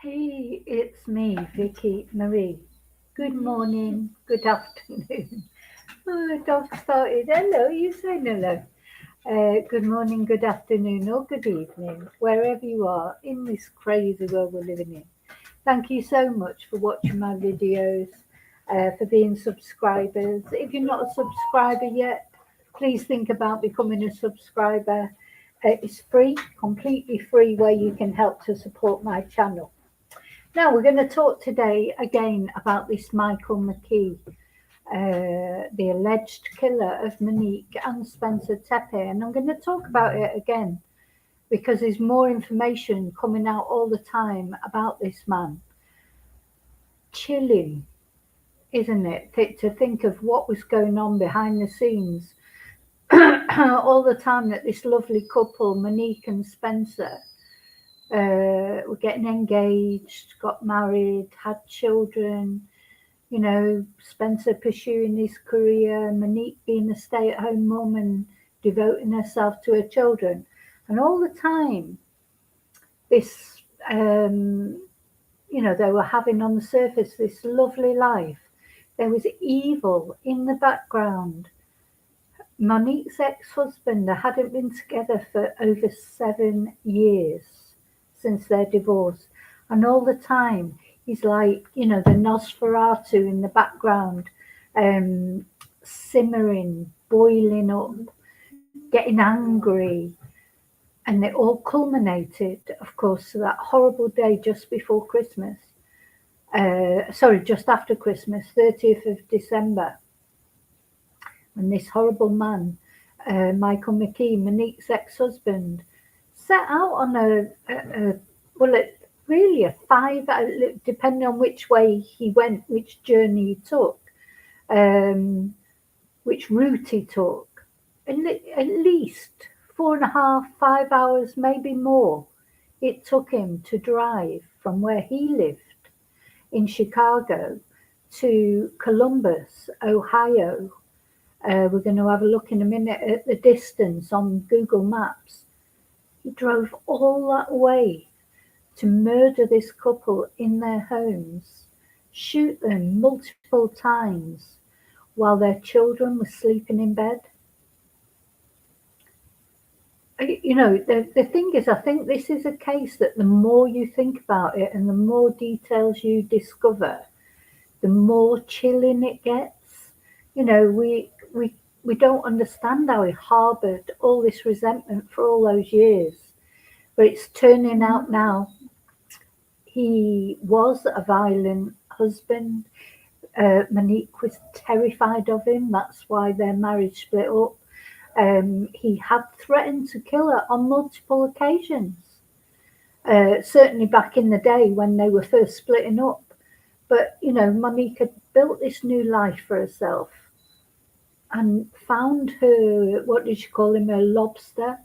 Hey, it's me, Vicki Marie. Good morning, good afternoon. Oh, the dog started. Hello, you say hello. Good morning, good afternoon, or good evening, wherever you are in this crazy world we're living in. Thank you so much for watching my videos, for being subscribers. If you're not a subscriber yet, please think about becoming a subscriber. It's free, completely free, where you can help to support my channel. Now, we're going to talk today again about this Michael McKee, the alleged killer of Monique and Spencer Tepe. And I'm going to talk about it again because there's more information coming out all the time about this man. Chilling, isn't it? To think of what was going on behind the scenes all the time, that this lovely couple, Monique and Spencer, were getting engaged, got married, had children. You know, Spencer pursuing his career, Monique being a stay-at-home mum and devoting herself to her children. And all the time, this, they were having on the surface this lovely life. There was evil in the background. Monique's ex-husband, they hadn't been together for over 7 years since their divorce. And all the time, he's like, the Nosferatu in the background, simmering, boiling up, getting angry. And it all culminated, of course, to that horrible day just before Christmas. Just after Christmas, 30th of December, when this horrible man, Michael McKee, Monique's ex-husband, set out on really a five, depending on which way he went, which journey he took, which route he took, and at least 4.5, 5 hours, maybe more, it took him to drive from where he lived in Chicago to Columbus, Ohio. We're going to have a look in a minute at the distance on Google Maps. He drove all that way to murder this couple in their homes, shoot them multiple times while their children were sleeping in bed. The thing is, I think this is a case that the more you think about it and the more details you discover, the more chilling it gets. We don't understand how he harbored all this resentment for all those years. But it's turning out now he was a violent husband. Monique was terrified of him. That's why their marriage split up. He had threatened to kill her on multiple occasions. Certainly back in the day when they were first splitting up. But, Monique had built this new life for herself and found her, what did she call him, her lobster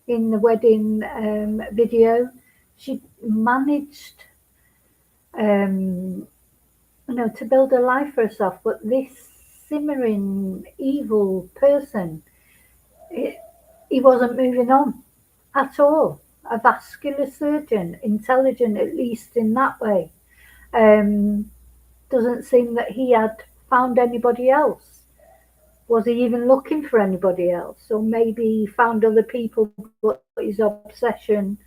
in the wedding video. She managed, to build a life for herself. But this simmering evil person, he wasn't moving on at all. A vascular surgeon, intelligent at least in that way. Doesn't seem that he had found anybody else. Was he even looking for anybody else? Or maybe he found other people, but his obsession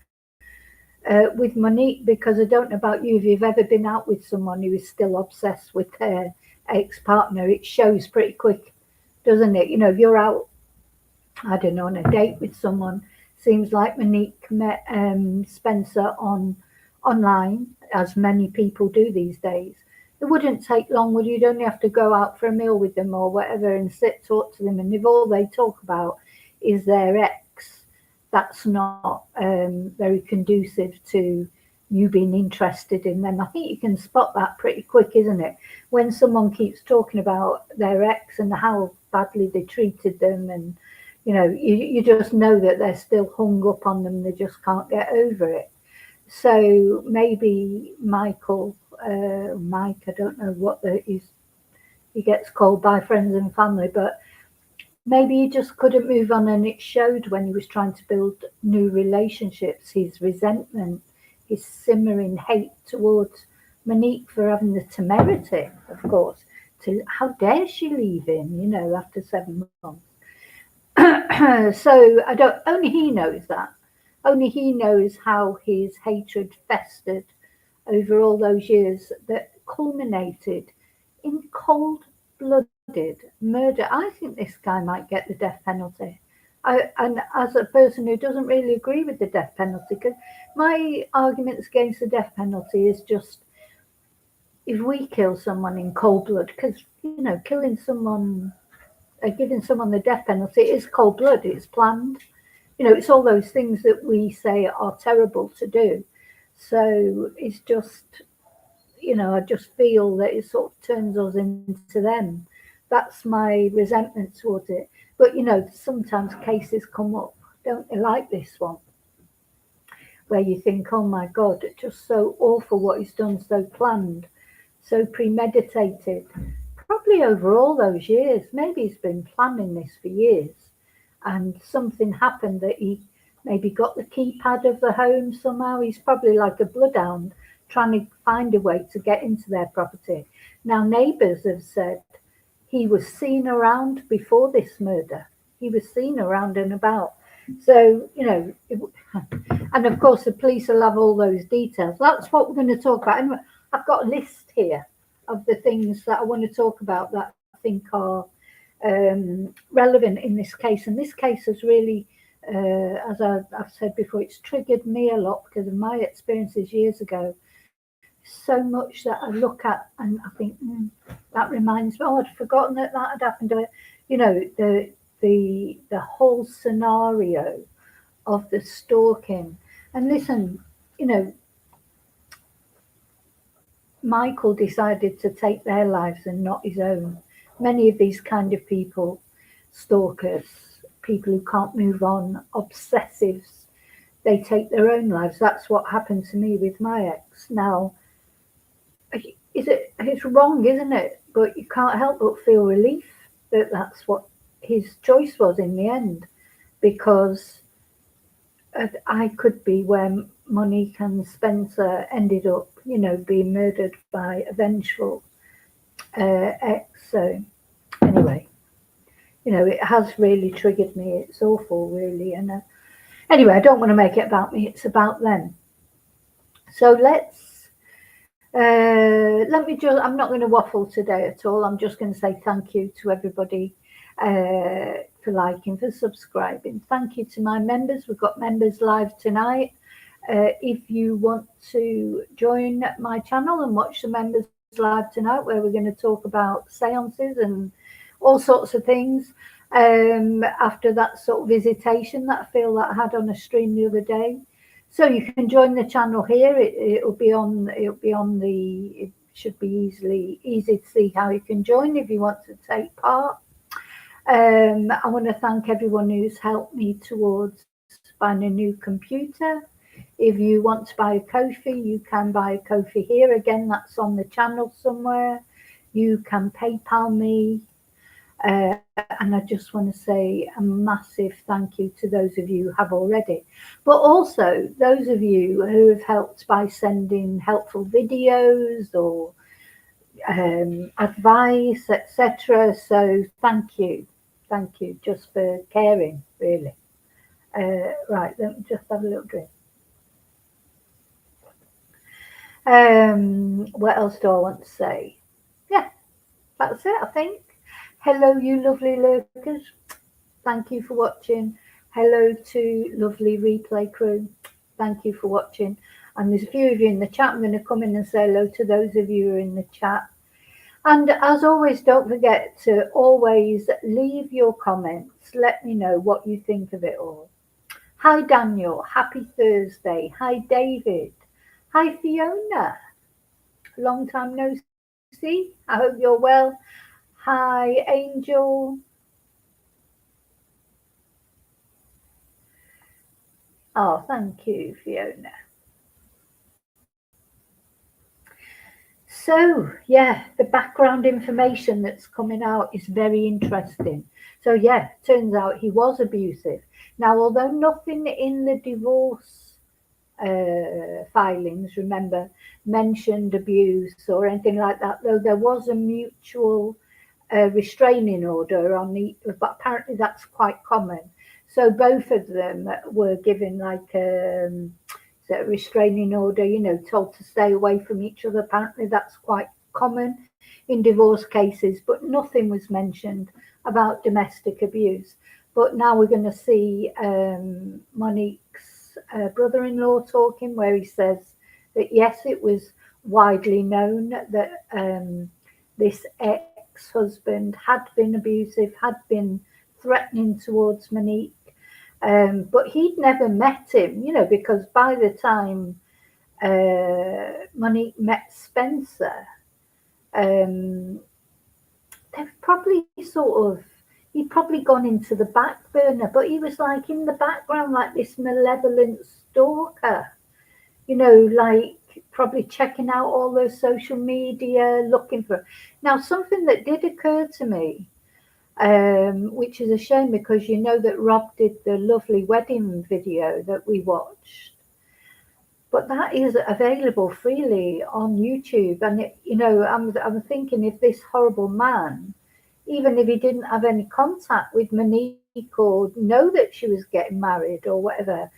with Monique, because I don't know about you, if you've ever been out with someone who is still obsessed with their ex-partner, it shows pretty quick, doesn't it? If you're out, I don't know, on a date with someone, seems like Monique met Spencer online, as many people do these days. It wouldn't take long, would you? You'd only have to go out for a meal with them or whatever and talk to them. And if all they talk about is their ex, that's not very conducive to you being interested in them. I think you can spot that pretty quick, isn't it? When someone keeps talking about their ex and how badly they treated them, and you just know that they're still hung up on them. They just can't get over it. So maybe Mike, I don't know what he gets called by friends and family, but maybe he just couldn't move on, and it showed when he was trying to build new relationships, his resentment, his simmering hate towards Monique for having the temerity, of course, to how dare she leave him, after 7 months. So I don't. Only he knows that. Only he knows how his hatred festered over all those years that culminated in cold-blooded murder. I think this guy might get the death penalty. And as a person who doesn't really agree with the death penalty, because my arguments against the death penalty is just if we kill someone in cold blood, because killing someone, giving someone the death penalty is cold blood. It's planned. It's all those things that we say are terrible to do. So it's just, I just feel that it sort of turns us into them. That's my resentment towards it. But, sometimes cases come up, don't they, like this one, where you think, oh my God, it's just so awful what he's done, so planned, so premeditated. Probably over all those years, maybe he's been planning this for years, and something happened that he maybe got the keypad of the home somehow. He's probably like a bloodhound trying to find a way to get into their property. Now, neighbours have said he was seen around before this murder. He was seen around and about. So, and of course the police will have all those details. That's what we're going to talk about. Anyway, I've got a list here of the things that I want to talk about that I think are relevant in this case. And this case has really, as I've said before, it's triggered me a lot because of my experiences years ago. So much that I look at and I think, that reminds me, I'd forgotten that had happened to it. The whole scenario of the stalking. And listen, Michael decided to take their lives and not his own. Many of these kind of people, stalkers, people who can't move on, obsessives, they take their own lives. That's what happened to me with my ex. Now, it's wrong, isn't it? But you can't help but feel relief that that's what his choice was in the end, because I could be where Monique and Spencer ended up, being murdered by a vengeful ex. So anyway, it has really triggered me. It's awful, really. And anyway, I don't want to make it about me. It's about them. So let me just, I'm not going to waffle today at all. I'm just going to say thank you to everybody for liking, for subscribing. Thank you to my members. We've got members live tonight. If you want to join my channel and watch the members live tonight, where we're going to talk about seances and all sorts of things, after that sort of visitation that I feel that I had on a stream the other day. So you can join the channel here. It'll be on it should be easy to see how you can join if you want to take part. I want to thank everyone who's helped me towards buying a new computer. If you want to buy a Ko-fi, you can buy a Ko-fi here. Again, that's on the channel somewhere. You can PayPal me. And I just want to say a massive thank you to those of you who have already, but also those of you who have helped by sending helpful videos or advice, etc. So thank you just for caring, really. Right, let me just have a little drink. What else do I want to say? Yeah, that's it, I think. Hello, you lovely lurkers. Thank you for watching. Hello to lovely replay crew. Thank you for watching. And there's a few of you in the chat. I'm going to come in and say hello to those of you who are in the chat. And as always, don't forget to always leave your comments. Let me know what you think of it all. Hi, Daniel. Happy Thursday. Hi, David. Hi, Fiona. Long time no see. I hope you're well. Hi, Angel. Oh, thank you, Fiona. So, yeah, the background information that's coming out is very interesting. So, yeah, turns out he was abusive. Now, although nothing in the divorce filings, remember, mentioned abuse or anything like that, though there was a mutual restraining order on the, but apparently that's quite common. So both of them were given like a restraining order, told to stay away from each other. Apparently that's quite common in divorce cases, but nothing was mentioned about domestic abuse. But now we're going to see Monique's brother-in-law talking, where he says that yes, it was widely known that this ex-husband had been abusive, had been threatening towards Monique, but he'd never met him, because by the time Monique met Spencer, they've probably he'd probably gone into the back burner, but he was like in the background, like this malevolent stalker, like probably checking out all those social media, looking for. Now, something that did occur to me, which is a shame because that Rob did the lovely wedding video that we watched, but that is available freely on YouTube. And I'm thinking, if this horrible man, even if he didn't have any contact with Monique or know that she was getting married or whatever,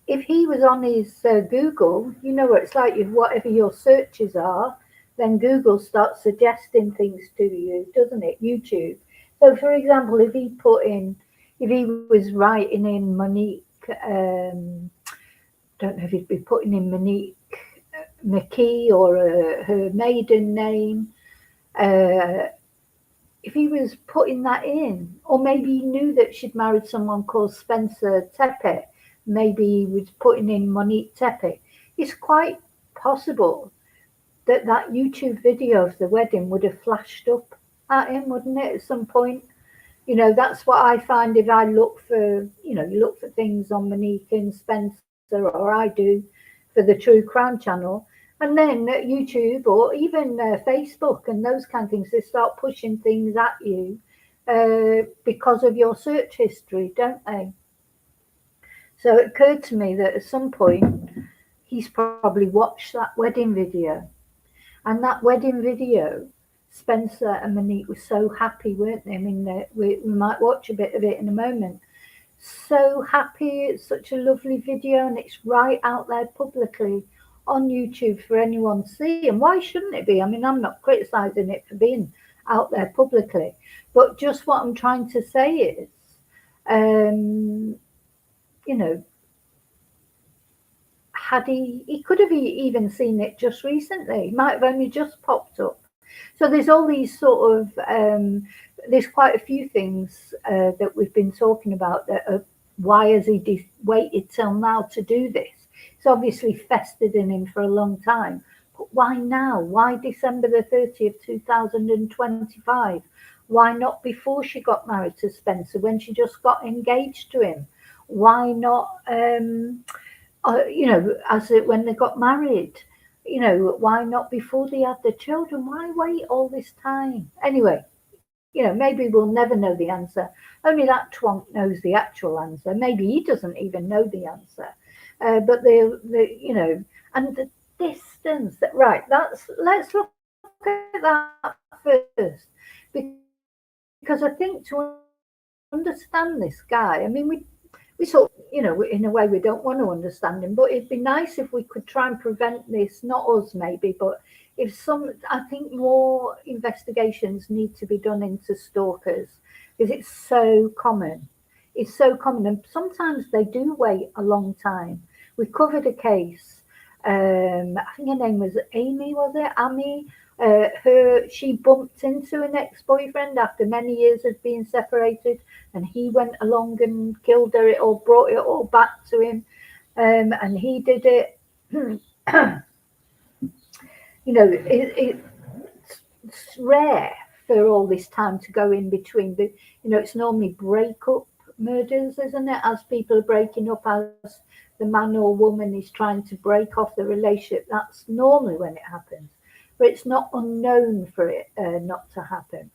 if he was on his Google, what it's like, whatever your searches are, then Google starts suggesting things to you, doesn't it? YouTube. So, for example, if he was writing in Monique, don't know if he'd be putting in Monique McKee or her maiden name. If he was putting that in, or maybe he knew that she'd married someone called Spencer Tepe, maybe he was putting in Monique Tepe. It's quite possible that YouTube video of the wedding would have flashed up at him, wouldn't it, at some point? That's what I find if I look for, you look for things on Monique and Spencer, or I do for the True Crime channel. And then YouTube or even Facebook and those kind of things, they start pushing things at you because of your search history, don't they? So it occurred to me that at some point, he's probably watched that wedding video. And that wedding video, Spencer and Monique were so happy, weren't they? I mean, we might watch a bit of it in a moment. So happy, it's such a lovely video, and it's right out there publicly on YouTube for anyone to see. And why shouldn't it be? I mean, I'm not criticizing it for being out there publicly, but just what I'm trying to say is, had he could have even seen it just recently. It might have only just popped up. So there's all these sort of there's quite a few things that we've been talking about that why has he waited till now to do this? It's obviously festered in him for a long time. But why now? Why December the 30th, 2025? Why not before she got married to Spencer, when she just got engaged to him? Why not, when they got married? Why not before they had the children? Why wait all this time? Anyway, maybe we'll never know the answer. Only that twonk knows the actual answer. Maybe he doesn't even know the answer. But and the distance. Right, let's look at that first, because I think to understand this guy, I mean, we sort of, in a way, we don't want to understand him, but it'd be nice if we could try and prevent this. Not us, maybe, but I think more investigations need to be done into stalkers, because it's so common. It's so common, and sometimes they do wait a long time. We covered a case. I think her name was Amy, was it? Amy. She bumped into an ex-boyfriend after many years of being separated, and he went along and killed her, or brought it all back to him, and he did it. It's rare for all this time to go in between. But it's normally breakup murders, isn't it? As people are breaking up, as the man or woman is trying to break off the relationship, that's normally when it happens. But it's not unknown for it not to happen,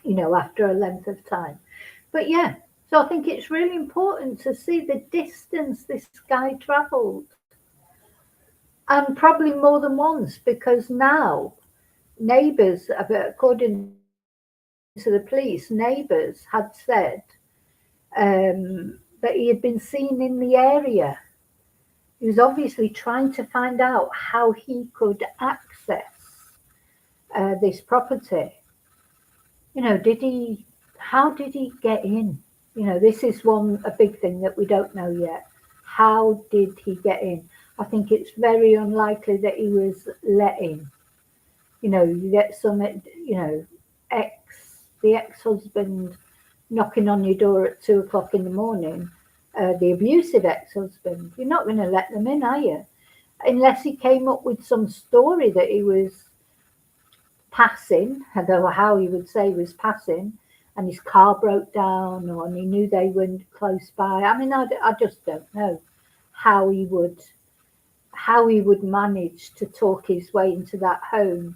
after a length of time. But yeah, So I think it's really important to see the distance this guy travelled, and probably more than once, because now neighbours, according to the police, neighbours had said that he had been seen in the area. He was obviously trying to find out how he could access this property. Did he? How did he get in? This is a big thing that we don't know yet. How did he get in? I think it's very unlikely that he was let in. You get some, ex, the ex-husband knocking on your door at 2 o'clock in the morning, the abusive ex-husband. You're not going to let them in, are you? Unless he came up with some story that he was passing, although how he would say he was passing, and his car broke down, or and he knew they weren't close by. I mean, I just don't know how he would manage to talk his way into that home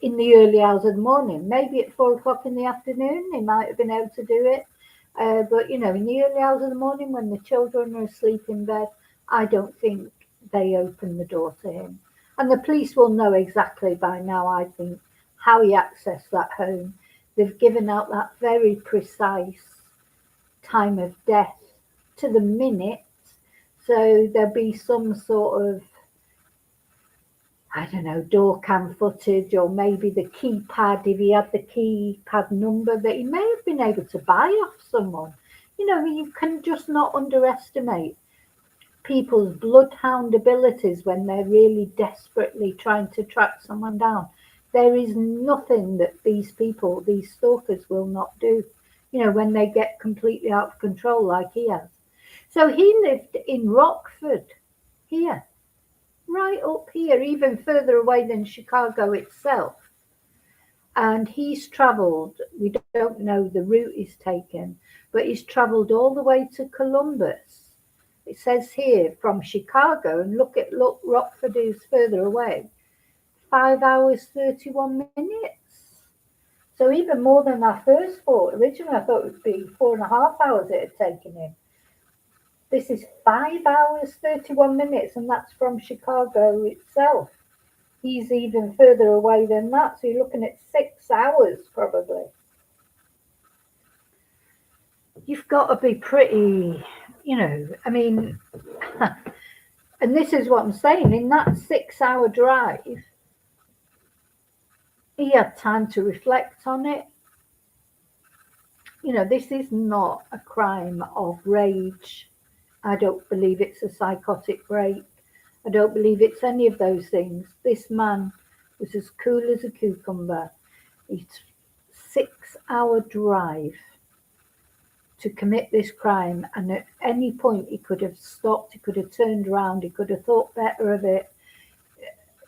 in the early hours of the morning. Maybe at 4 o'clock in the afternoon, he might have been able to do it. But in the early hours of the morning when the children are asleep in bed, I don't think they open the door to him. And the police will know exactly by now, I think, how he accessed that home. They've given out that very precise time of death to the minute. So there'll be some sort of, I don't know, door cam footage, or maybe the keypad, if he had the keypad number that he may have been able to buy off someone. You can just not underestimate people's bloodhound abilities when they're really desperately trying to track someone down. There is nothing that these people, these stalkers, will not do, when they get completely out of control like he has. So he lived in Rockford, here, right up here, even further away than Chicago itself. And he's travelled, we don't know the route he's taken, but he's travelled all the way to Columbus. It says here from Chicago, and look, Rockford is further away, 5 hours, 31 minutes. So even more than I first thought. Originally, I thought it would be 4.5 hours it had taken him. This is 5 hours, 31 minutes, and that's from Chicago itself. He's even further away than that, so you're looking at 6 hours probably. You've got to be pretty, I mean, and this is what I'm saying, in that 6-hour drive, he had time to reflect on it. This is not a crime of rage. I don't believe it's a psychotic break. I don't believe it's any of those things. This man was as cool as a cucumber. It's 6-hour drive to commit this crime, and at any point he could have stopped, he could have turned around, he could have thought better of it.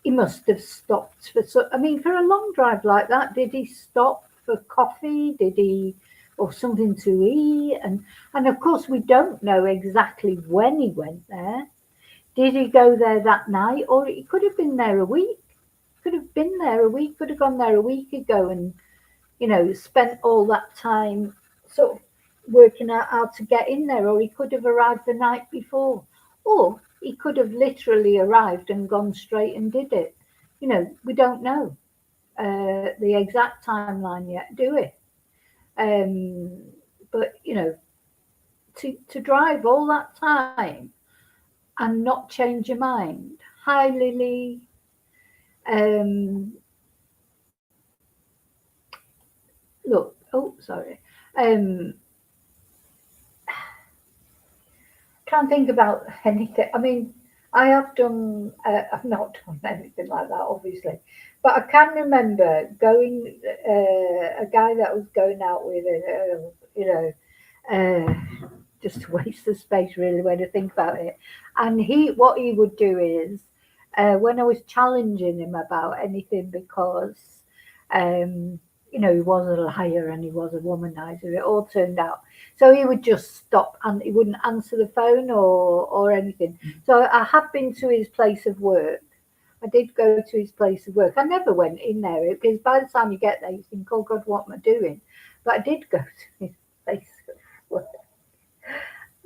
He must have stopped for a long drive like that. Did he stop for coffee? Did he, or something to eat? And of course we don't know exactly when he went there. Did he go there that night, or he could have been there a week? Could have been there a week. Could have gone there a week ago, and spent all that time sort of working out how to get in there. Or he could have arrived the night before, or he could have literally arrived and gone straight and did it. We don't know the exact timeline yet, do we? But to drive all that time and not change your mind. Hi, Lily. Look, oh, sorry. Can't think about anything. I mean, I have done, I've not done anything like that, obviously. But I can remember going, a guy that I was going out with, just to waste the space really when I think about it. And what he would do is, when I was challenging him about anything, because he was a liar and he was a womanizer, it all turned out. So he would just stop and he wouldn't answer the phone or anything. So I have been to his place of work. I did go to his place of work. I never went in there because by the time you get there, you think, oh God, what am I doing? But I did go to his place of work.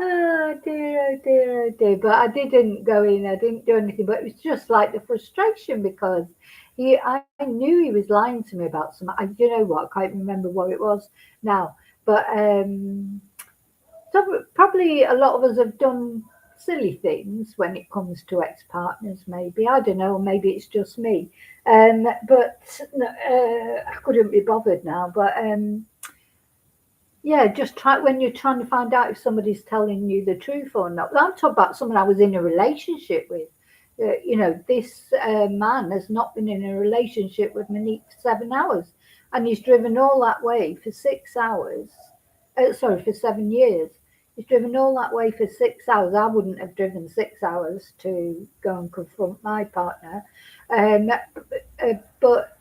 Oh dear, oh dear, oh dear. But I didn't go in, I didn't do anything, but it was just like the frustration because I knew he was lying to me about some, you know what, I can't remember what it was now, but so probably a lot of us have done silly things when it comes to ex-partners, maybe. I don't know, maybe it's just me. But I couldn't be bothered now. But yeah, just try when you're trying to find out if somebody's telling you the truth or not. I'm talking about someone I was in a relationship with. You know, this man has not been in a relationship with Monique for 7 hours, and he's driven all that way for 6 hours. Sorry, for 7 years. He's driven all that way for 6 hours. I wouldn't have driven 6 hours to go and confront my partner, but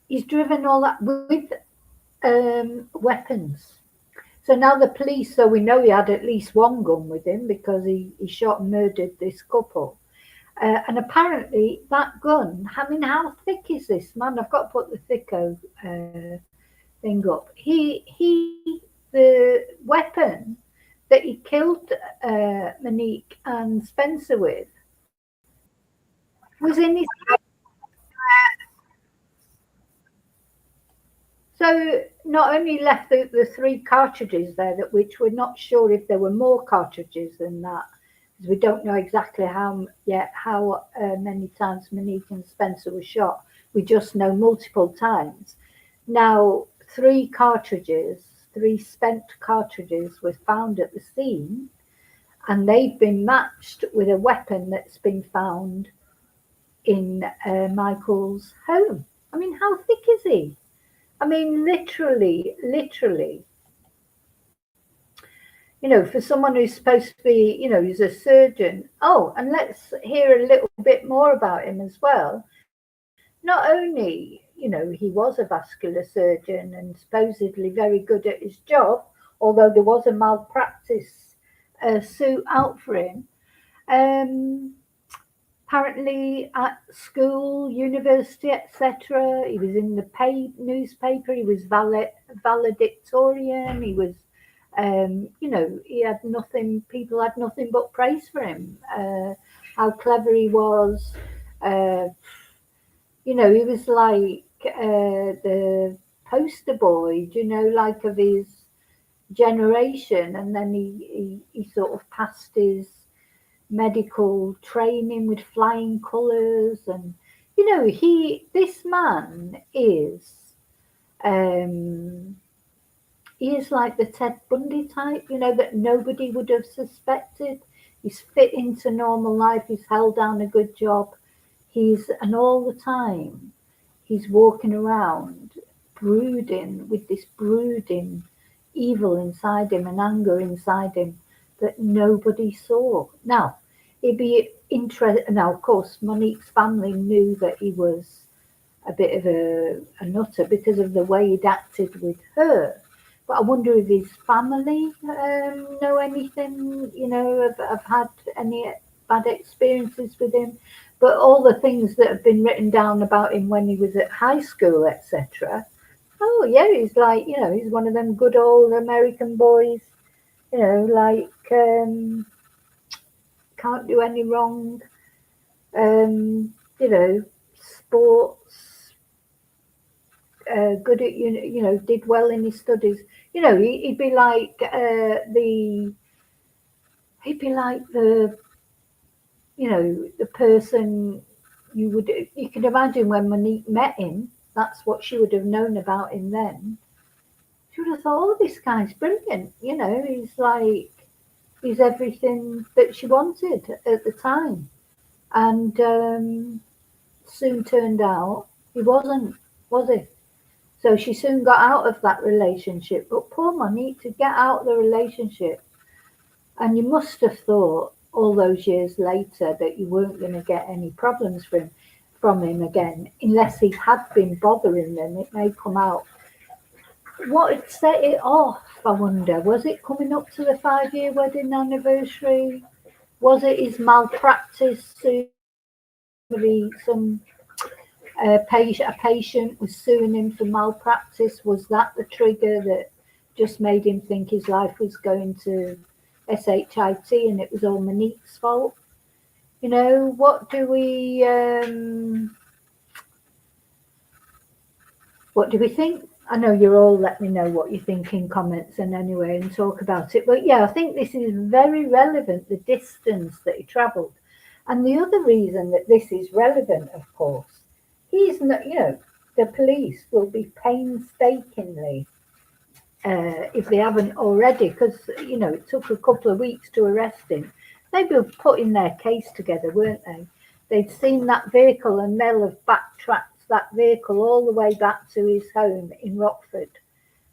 he's driven all that with weapons. So now the police, so we know he had at least one gun with him because he shot and murdered this couple. And apparently that gun, I mean, how thick is this man? I've got to put the thicko thing up. The weapon that he killed Monique and Spencer with was in his. So not only left the three cartridges there, that which we're not sure if there were more cartridges than that, because we don't know exactly how many times Monique and Spencer were shot. We just know multiple times. Now, three spent cartridges were found at the scene, and they've been matched with a weapon that's been found in Michael's home. I mean, how thick is he? I mean, literally, you know, for someone who's supposed to be, you know, he's a surgeon. Oh, and let's hear a little bit more about him as well. Not only, you know, he was a vascular surgeon and supposedly very good at his job, although there was a malpractice suit out for him. Um, Apparently at school, university, etc. He was in the newspaper. He was valedictorian. He was, you know, he had nothing. People had nothing but praise for him. How clever he was. Uh, you know, he was like the poster boy. You know, like of his generation. And then he sort of passed his medical training with flying colours, and you know, this man um is like the Ted Bundy type, you know, that nobody would have suspected. He's fit into normal life, he's held down a good job, and all the time he's walking around brooding with this brooding evil inside him and anger inside him that nobody saw. Now, it'd be interesting. Now, of course, Monique's family knew that he was a bit of a nutter because of the way he'd acted with her. But I wonder if his family know anything, you know, have had any bad experiences with him. But all the things that have been written down about him when he was at high school, etc. Oh, yeah, he's like, you know, he's one of them good old American boys, you know, like can't do any wrong, you know, sports, good at, you know, did well in his studies. You know, he'd be like the, you know, the person you could imagine when Monique met him, that's what she would have known about him then. She would have thought, oh, this guy's brilliant, you know, he's everything that she wanted at the time. And soon turned out he wasn't, was he? So she soon got out of that relationship. But poor Monique, to get out of the relationship, and you must have thought all those years later that you weren't going to get any problems from him again, unless he had been bothering them. It may come out. What had set it off, I wonder? Was it coming up to the 5-year wedding anniversary? Was it his malpractice? Some a patient was suing him for malpractice. Was that the trigger that just made him think his life was going to SHIT and it was all Monique's fault. What do we think? I know you're all let me know what you think in comments and anyway and talk about it. But yeah, I think this is very relevant, the distance that he travelled. And the other reason that this is relevant, of course, he's not, the police will be painstakingly, if they haven't already, because, it took a couple of weeks to arrest him. They'd be putting their case together, weren't they? They'd seen that vehicle and they'll have backtracked that vehicle all the way back to his home in Rockford,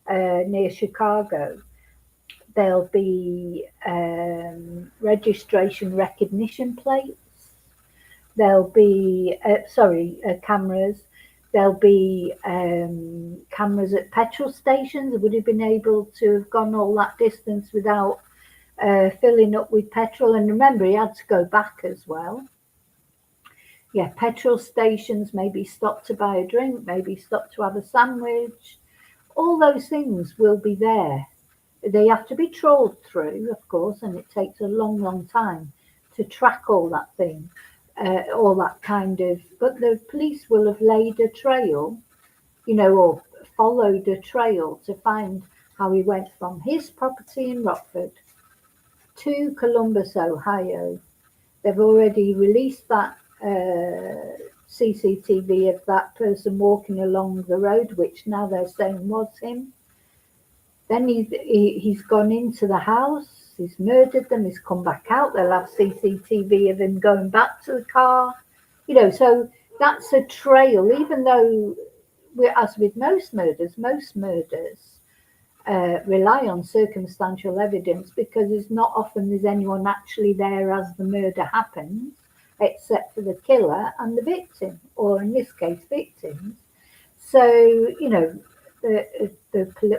near Chicago. There'll be registration recognition plates. There'll be, cameras. There'll be cameras at petrol stations. Would have been able to have gone all that distance without filling up with petrol. And remember, he had to go back as well. Yeah, petrol stations, maybe stop to buy a drink, maybe stop to have a sandwich. All those things will be there. They have to be trawled through, of course, and it takes a long, long time to track all that thing, all that kind of. But the police will have laid a trail, or followed a trail to find how he went from his property in Rockford to Columbus, Ohio. They've already released that CCTV of that person walking along the road, which now they're saying was him. Then he's gone into the house, he's murdered them, he's come back out. They'll have CCTV of him going back to the car. So that's a trail, even though, as with most murders rely on circumstantial evidence because it's not often there's anyone actually there as the murder happens, except for the killer and the victim, or in this case, victims. So,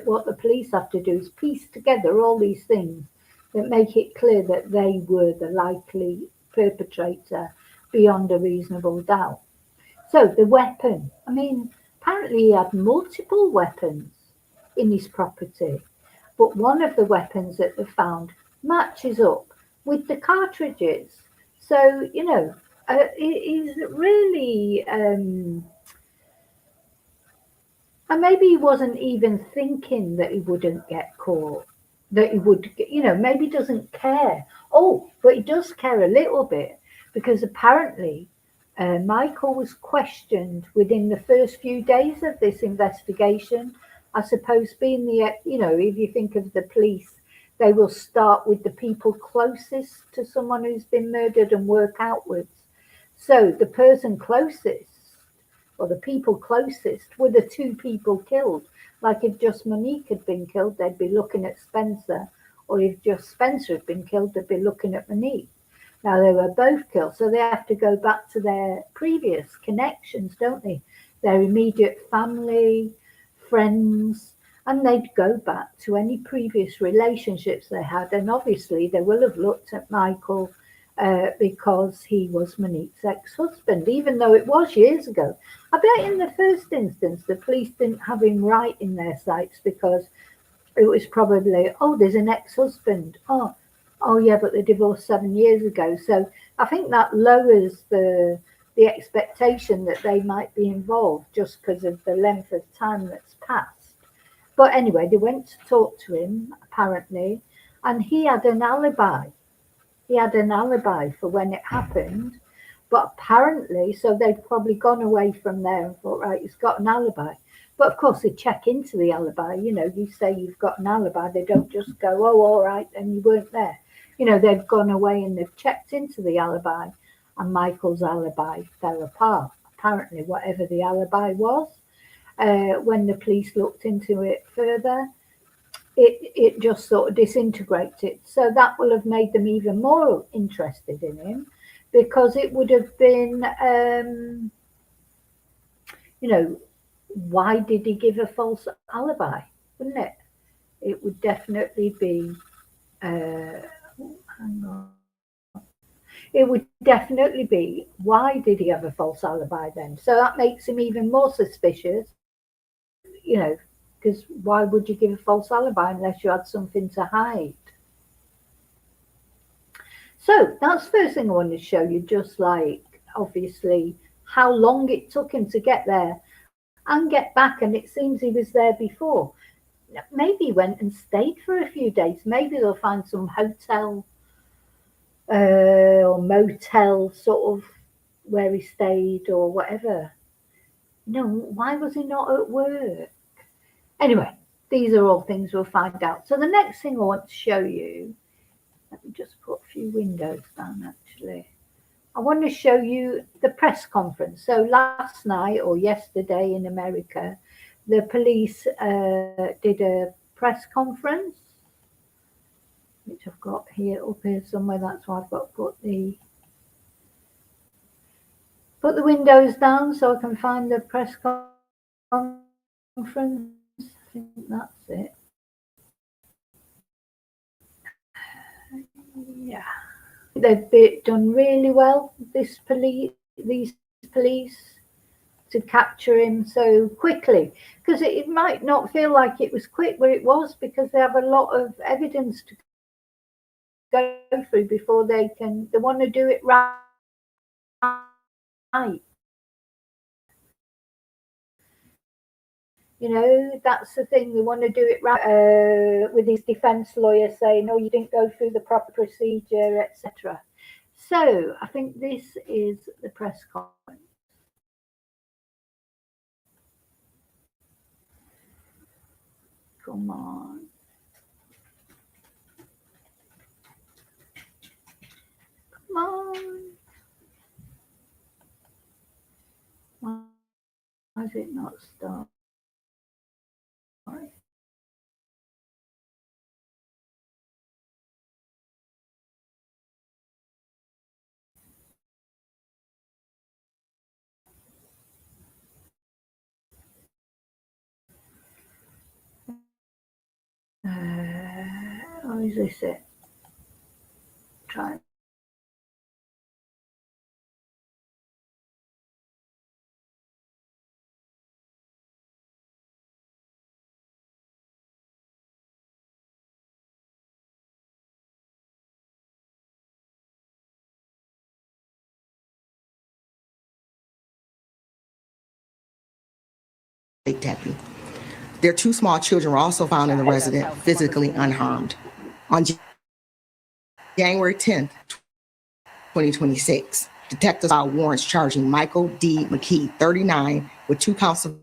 what the police have to do is piece together all these things that make it clear that they were the likely perpetrator beyond a reasonable doubt. So the weapon, apparently he had multiple weapons in his property, but one of the weapons that they found matches up with the cartridges. So, he's really, and maybe he wasn't even thinking that he wouldn't get caught, that he would, maybe he doesn't care. Oh, but he does care a little bit because apparently Michael was questioned within the first few days of this investigation. I suppose being if you think of the police, they will start with the people closest to someone who's been murdered and work outwards. So the person closest, or the people closest, were the two people killed. Like if just Monique had been killed, they'd be looking at Spencer, or if just Spencer had been killed, they'd be looking at Monique. Now they were both killed, so they have to go back to their previous connections, don't they? Their immediate family, friends, and they'd go back to any previous relationships they had. And obviously they will have looked at Michael because he was Monique's ex-husband, even though it was years ago. I bet in the first instance, the police didn't have him right in their sights because it was probably, there's an ex-husband. Oh yeah, but they divorced 7 years ago. So I think that lowers the expectation that they might be involved just because of the length of time that's passed. But anyway, they went to talk to him, apparently, and he had an alibi. He had an alibi for when it happened. But apparently, so they'd probably gone away from there and thought, right, he's got an alibi. But of course, they check into the alibi. You say you've got an alibi. They don't just go, all right, and you weren't there. They've gone away and they've checked into the alibi. And Michael's alibi fell apart. Apparently, whatever the alibi was, when the police looked into it further, it just sort of disintegrated. So that will have made them even more interested in him because it would have been, why did he give a false alibi? Wouldn't it? It would definitely be, it would definitely be, why did he have a false alibi then? So that makes him even more suspicious, because why would you give a false alibi unless you had something to hide? So that's the first thing I wanted to show you, just like obviously how long it took him to get there and get back, and it seems he was there before. Maybe he went and stayed for a few days. Maybe they'll find some hotel or motel sort of where he stayed or whatever. No, why was he not at work? Anyway, these are all things we'll find out. So the next thing I want to show you, let me just put a few windows down actually. I want to show you the press conference. So last night or yesterday in America, the police did a press conference, which I've got here up here somewhere. That's why I've got to put the windows down so I can find the press conference. I think that's it. Yeah, they've done really well. These police to capture him so quickly, because it might not feel like it was quick, but it was, because they have a lot of evidence to go through before they want to do it right. You know, that's the thing, they want to do it right, with his defense lawyer saying, oh, you didn't go through the proper procedure, etc. So I think this is the press conference. Come on. Come on. Why is it not start? Or is this it? Try. Deputy. Their two small children were also found in the residence, physically unharmed. On January 10th, 2026, detectives filed warrants charging Michael D. McKee, 39, with 2 counts of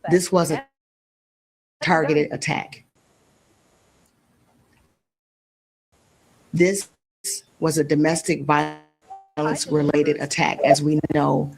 this was a targeted attack. This was a domestic violence related attack, as we know.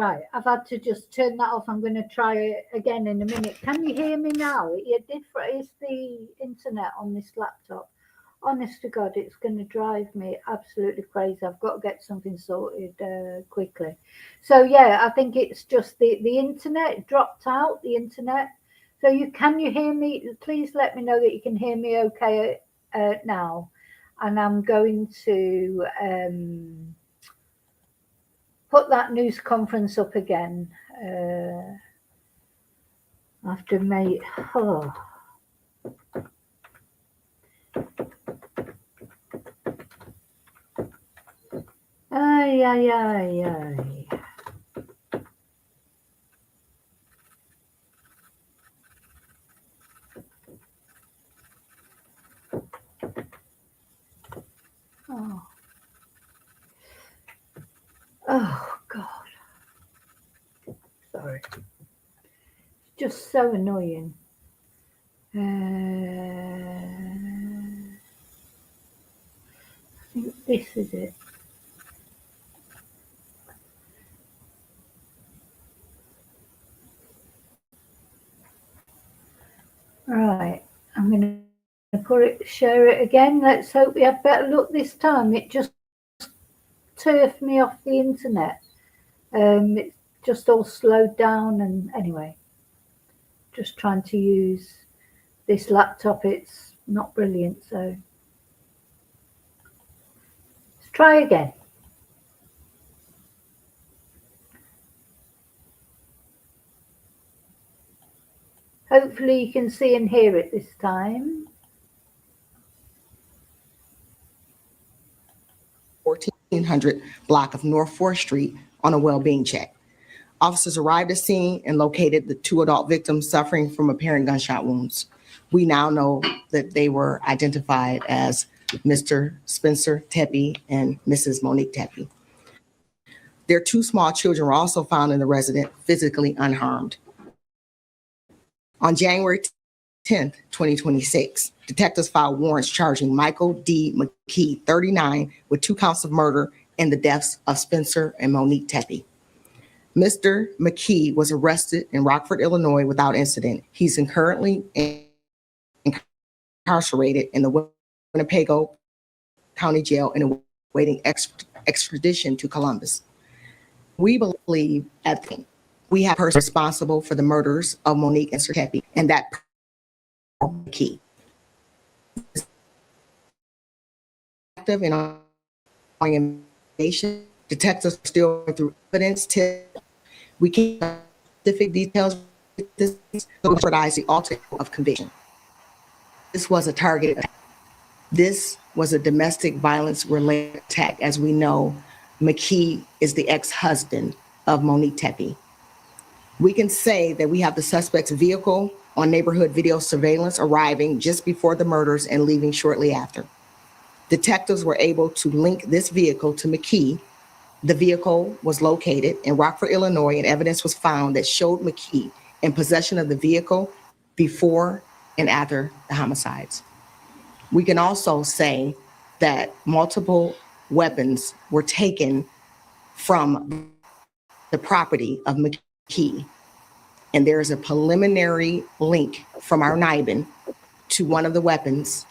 Right, I've had to just turn that off. I'm going to try it again in a minute. Can you hear me now? It's the internet on this laptop. Honest to God, it's going to drive me absolutely crazy. I've got to get something sorted quickly. So yeah, I think it's just the internet dropped out. The internet. So can you hear me? Please let me know that you can hear me okay now. And I'm going to put that news conference up again after May. Oh. Ay, ay, ay, ay. Oh. Oh, God. Sorry. It's just so annoying. I think this is it. Right. I'm going to share it again. Let's hope we have better luck this time. It just turfed me off the internet. It's just all slowed down, and anyway, just trying to use this laptop. It's not brilliant, so let's try again. Hopefully you can see and hear it this time. 1400 block of North 4th Street on a well-being check. Officers arrived at the scene and located the 2 adult victims suffering from apparent gunshot wounds. We now know that they were identified as Mr. Spencer Tepe and Mrs. Monique Tepe. Their 2 small children were also found in the residence, physically unharmed. On January 10th, 2026, detectives filed warrants charging Michael D. McKee, 39, with 2 counts of murder in the deaths of Spencer and Monique Tepe. Mr. McKee was arrested in Rockford, Illinois without incident. He's currently incarcerated in the Winnebago County Jail and awaiting extradition to Columbus. We believe we have a person responsible for the murders of Monique and Sir Tepe, and that McKee. Active in ongoing investigation, detectives are still going through evidence. We can't specific details with this to jeopardize the ultimate of conviction. This was a targeted attack. This was a domestic violence related attack. As we know, McKee is the ex-husband of Monique Tepe. We can say that we have the suspect's vehicle on neighborhood video surveillance arriving just before the murders and leaving shortly after. Detectives were able to link this vehicle to McKee. The vehicle was located in Rockford, Illinois, and evidence was found that showed McKee in possession of the vehicle before and after the homicides. We can also say that multiple weapons were taken from the property of McKee, and there is a preliminary link from our NIBIN to one of the weapons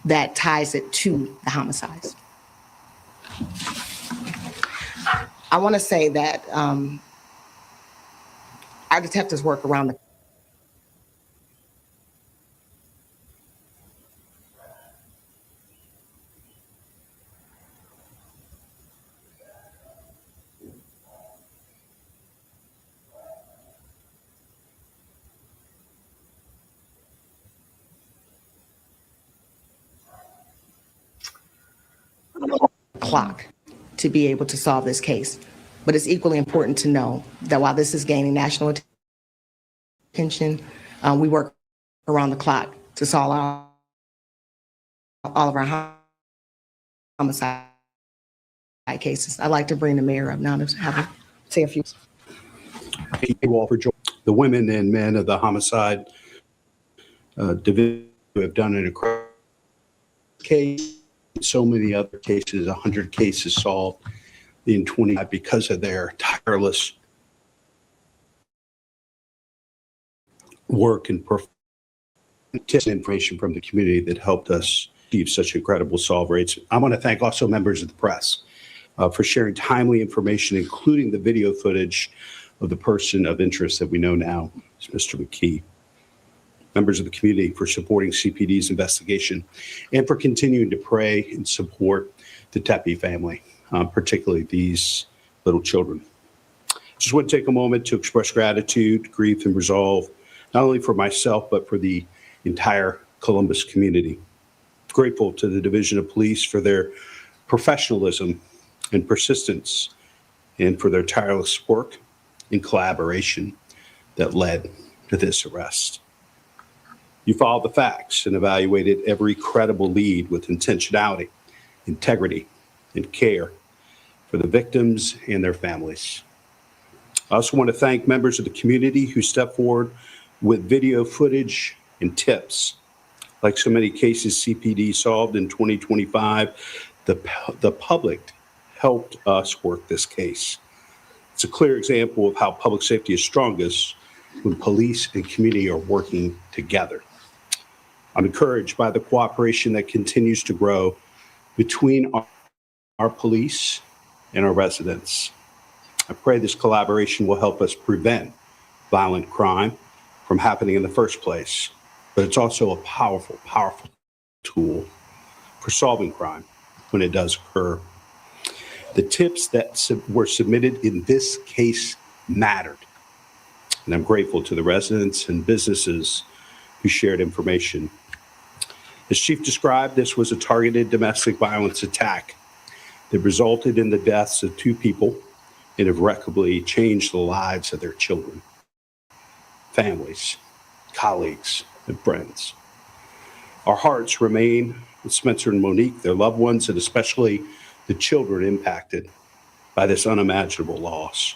that ties it to the homicides. I want to say that our detectives work around the clock to be able to solve this case. But it's equally important to know that while this is gaining national attention, we work around the clock to solve all of our homicide cases. I'd like to bring the mayor up now to have him say a few. Thank you all for joining. The women and men of the homicide division who have done an incredible case. So many other cases, 100 cases solved in 20 because of their tireless work and information from the community that helped us achieve such incredible solve rates. I want to thank also members of the press for sharing timely information, including the video footage of the person of interest that we know now is Mr. McKee. Members of the community for supporting CPD's investigation and for continuing to pray and support the Tepe family, particularly these little children. Just want to take a moment to express gratitude, grief, and resolve, not only for myself, but for the entire Columbus community. Grateful to the Division of Police for their professionalism and persistence and for their tireless work and collaboration that led to this arrest. You followed the facts and evaluated every credible lead with intentionality, integrity, and care for the victims and their families. I also want to thank members of the community who stepped forward with video footage and tips. Like so many cases CPD solved in 2025, the public helped us work this case. It's a clear example of how public safety is strongest when police and community are working together. I'm encouraged by the cooperation that continues to grow between our police and our residents. I pray this collaboration will help us prevent violent crime from happening in the first place, but it's also a powerful, powerful tool for solving crime when it does occur. The tips that were submitted in this case mattered, and I'm grateful to the residents and businesses who shared information. As Chief described, this was a targeted domestic violence attack that resulted in the deaths of 2 people and irreparably changed the lives of their children, families, colleagues, and friends. Our hearts remain with Spencer and Monique, their loved ones, and especially the children impacted by this unimaginable loss.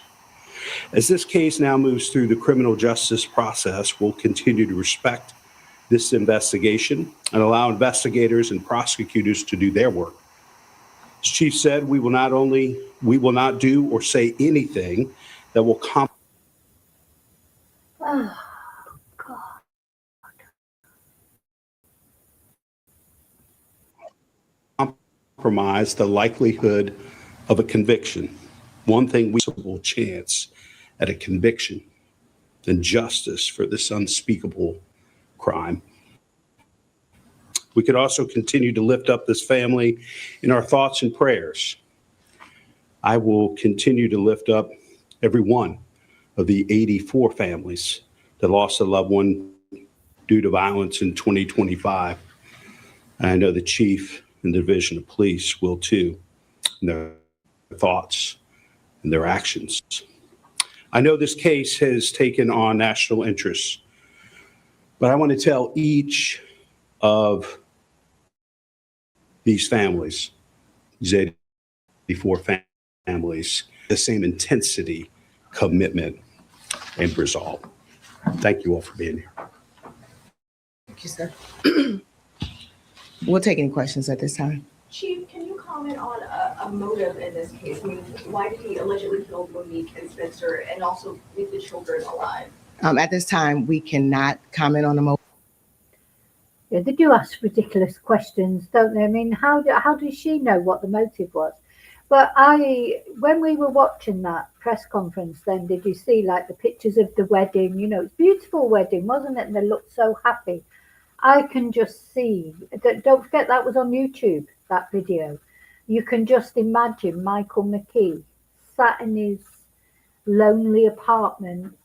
As this case now moves through the criminal justice process, we'll continue to respect this investigation and allow investigators and prosecutors to do their work. As Chief said, we will not do or say anything that will Oh, God. compromise the likelihood of a conviction. One thing we have a chance at a conviction and justice for this unspeakable crime. We could also continue to lift up this family in our thoughts and prayers. I will continue to lift up every one of the 84 families that lost a loved one due to violence in 2025. And I know the Chief and the Division of Police will too, in their thoughts and their actions. I know this case has taken on national interest, but I want to tell each of these families, these 84 families, the same intensity, commitment, and resolve. Thank you all for being here. Thank you, sir. We'll take any questions at this time. Chief, can you comment on a motive in this case? I mean, why did he allegedly kill Monique and Spencer and also leave the children alive? At this time, we cannot comment on the motive. Yeah, they do ask ridiculous questions, don't they? I mean, how does she know what the motive was? But when we were watching that press conference, then did you see like the pictures of the wedding? You know, it's a beautiful wedding, wasn't it? And they looked so happy. I can just see, don't forget that was on YouTube, that video. You can just imagine Michael McKee sat in his lonely apartment,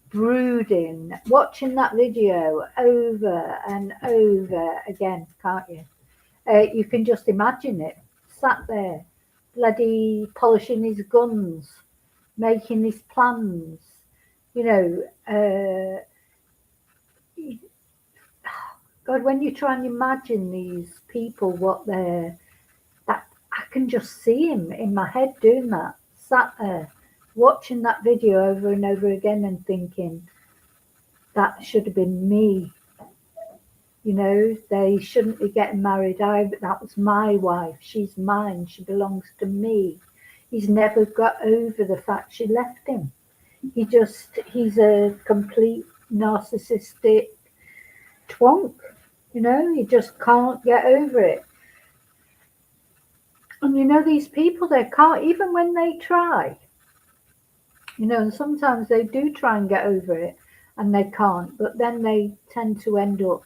brooding, watching that video over and over again, can't you? You can just imagine it, sat there, bloody polishing his guns, making his plans, you know. God, when you try and imagine these people, I can just see him in my head doing that, sat there, watching that video over and over again and thinking, that should have been me. You know, they shouldn't be getting married. That was my wife. She's mine. She belongs to me. He's never got over the fact she left him. He's a complete narcissistic twonk. You know, he just can't get over it. And you know, these people, they can't, even when they try, you know, and sometimes they do try and get over it and they can't, but then they tend to end up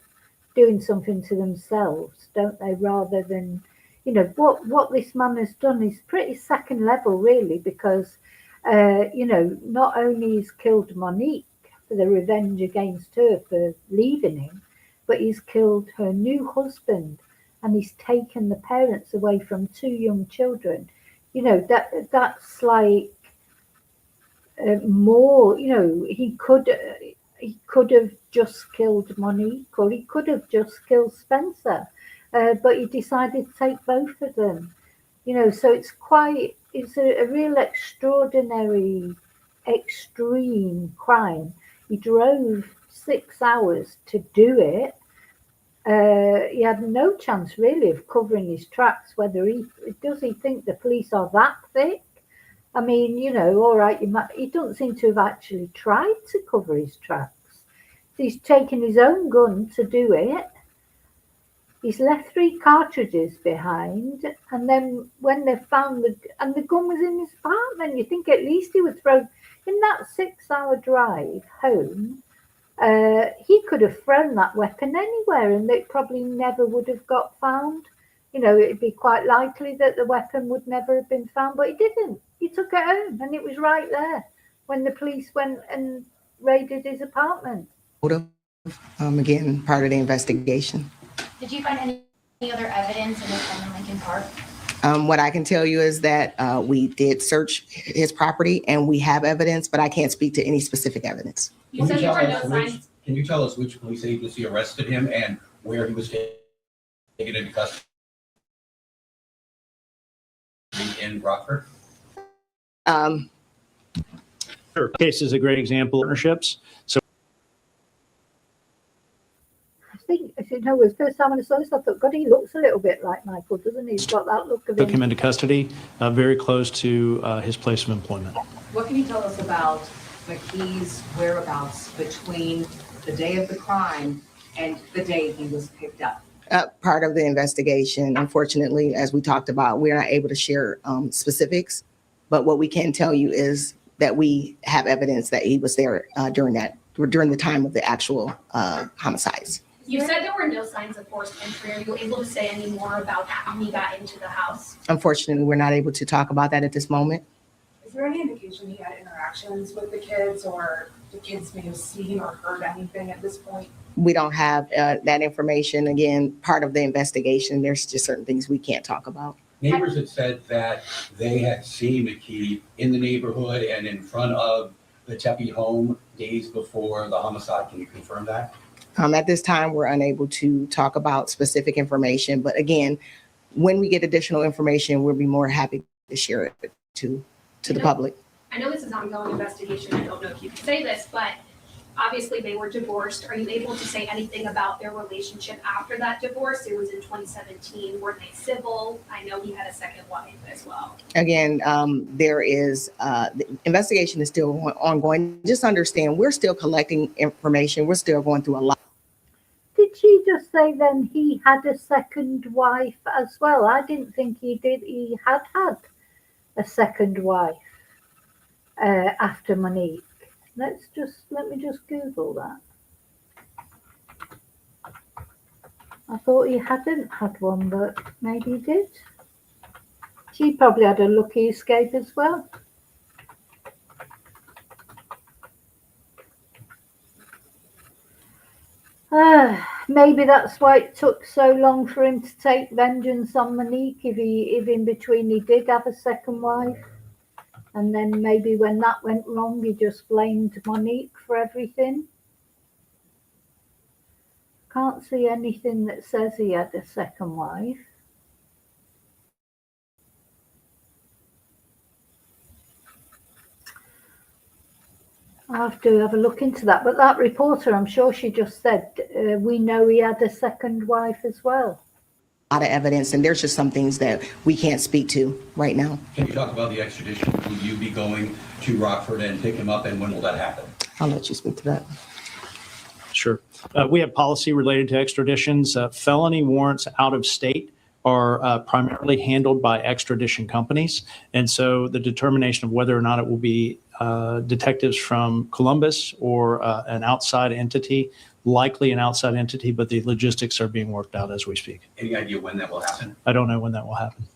doing something to themselves, don't they? Rather than, you know, what this man has done is pretty second level, really, because, you know, not only he's killed Monique for the revenge against her for leaving him, but he's killed her new husband and he's taken the parents away from two young children. You know, that's like more, you know, he could have just killed Monique or he could have just killed Spencer, but he decided to take both of them. You know, so it's a real extraordinary, extreme crime. He drove 6 hours to do it. He had no chance really of covering his tracks. Does he think the police are that thick? I mean, you know, all right, he doesn't seem to have actually tried to cover his tracks. He's taken his own gun to do it. He's left 3 cartridges behind, and then when they found the gun was in his apartment, you think at least he would throw in that 6-hour drive home. He could have thrown that weapon anywhere and it probably never would have got found. You know, it'd be quite likely that the weapon would never have been found, but he didn't. He took it home and it was right there when the police went and raided his apartment. Again, part of the investigation. Did you find any other evidence in his home in Lincoln Park? What I can tell you is that we did search his property and we have evidence, but I can't speak to any specific evidence. You said there were no signs. Can you tell us which police agency arrested him and where he was taken into custody in Rockford? Sure. Case is a great example of partnerships. So I think, you know, it was the first time when I saw this, I thought, God, he looks a little bit like Michael, doesn't he? He's got that look of took him into custody, very close to his place of employment. What can you tell us about McKee's whereabouts between the day of the crime and the day he was picked up? Part of the investigation, unfortunately, as we talked about, we're not able to share specifics, but what we can tell you is that we have evidence that he was there during the time of the actual homicides. You said there were no signs of forced entry. Are you able to say any more about how he got into the house? Unfortunately, we're not able to talk about that at this moment. Is there any indication he had interactions with the kids, or the kids may have seen or heard anything at this point? We don't have that information. Again, part of the investigation, there's just certain things we can't talk about. Neighbors had said that they had seen McKee in the neighborhood and in front of the Tepe home days before the homicide. Can you confirm that? At this time, we're unable to talk about specific information, but again, when we get additional information, we'll be more happy to share it to the public. I know this is an ongoing investigation. I don't know if you can say this, but obviously they were divorced. Are you able to say anything about their relationship after that divorce? It was in 2017. Were they civil? I know he had a second wife as well. Again, there is, the investigation is still ongoing. Just understand, we're still collecting information. We're still going through a lot. Did she just say then he had a second wife as well? I didn't think he did. He had a second wife after Monique. Let me just Google that. I thought he hadn't had one, but maybe he did. She probably had a lucky escape as well. Maybe that's why it took so long for him to take vengeance on Monique, if in between he did have a second wife. And then maybe when that went wrong, he just blamed Monique for everything. Can't see anything that says he had a second wife. I'll have to have a look into that. But that reporter, I'm sure she just said, we know he had a second wife as well. A lot of evidence, and there's just some things that we can't speak to right now. Can you talk about the extradition? Will you be going to Rockford and pick him up, and when will that happen? I'll let you speak to that. Sure. We have policy related to extraditions. Felony warrants out of state are primarily handled by extradition companies. And so the determination of whether or not it will be detectives from Columbus or an outside entity, likely an outside entity, but the logistics are being worked out as we speak. Any idea when that will happen? I don't know when that will happen.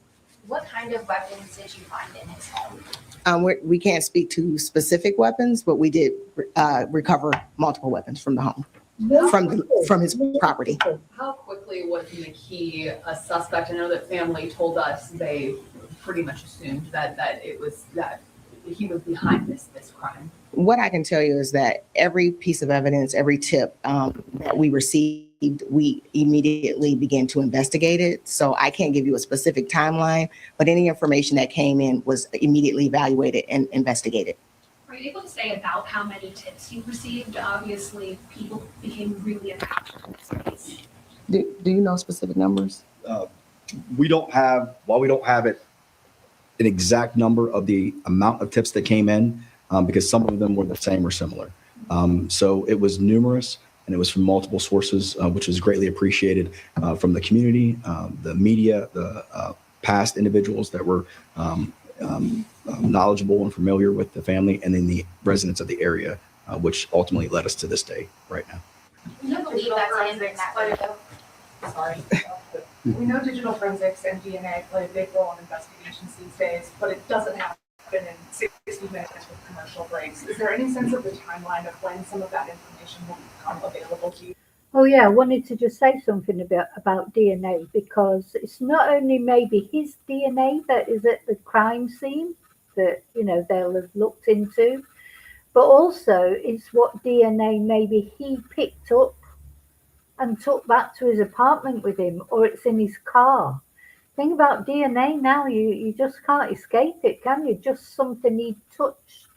What kind of weapons did you find in his home? We can't speak to specific weapons, but we did recover multiple weapons from the home, from his property. How quickly was McKee a suspect? I know that family told us they pretty much assumed that he was behind this crime. What I can tell you is that every piece of evidence, every tip that we received, we immediately began to investigate it. So I can't give you a specific timeline, but any information that came in was immediately evaluated and investigated. Are you able to say about how many tips you received? Obviously, people became really attached to this case. Do you know specific numbers? While we don't have an exact number of the amount of tips that came in, because some of them were the same or similar. So it was numerous, and it was from multiple sources, which was greatly appreciated from the community, the media, the past individuals that were knowledgeable and familiar with the family, and then the residents of the area, which ultimately led us to this day right now. Can you believe that's in that video? Sorry. We know digital forensics and DNA play a big role in investigations these days, but it doesn't happen in 60 minutes with commercial breaks. Is there any sense of the timeline of when some of that information will become available to you? Oh yeah, I wanted to just say something about DNA, because it's not only maybe his DNA that is at the crime scene that, you know, they'll have looked into, but also it's what DNA maybe he picked up and took back to his apartment with him, or it's in his car. Thing about DNA now, you just can't escape it, can you? Just something he touched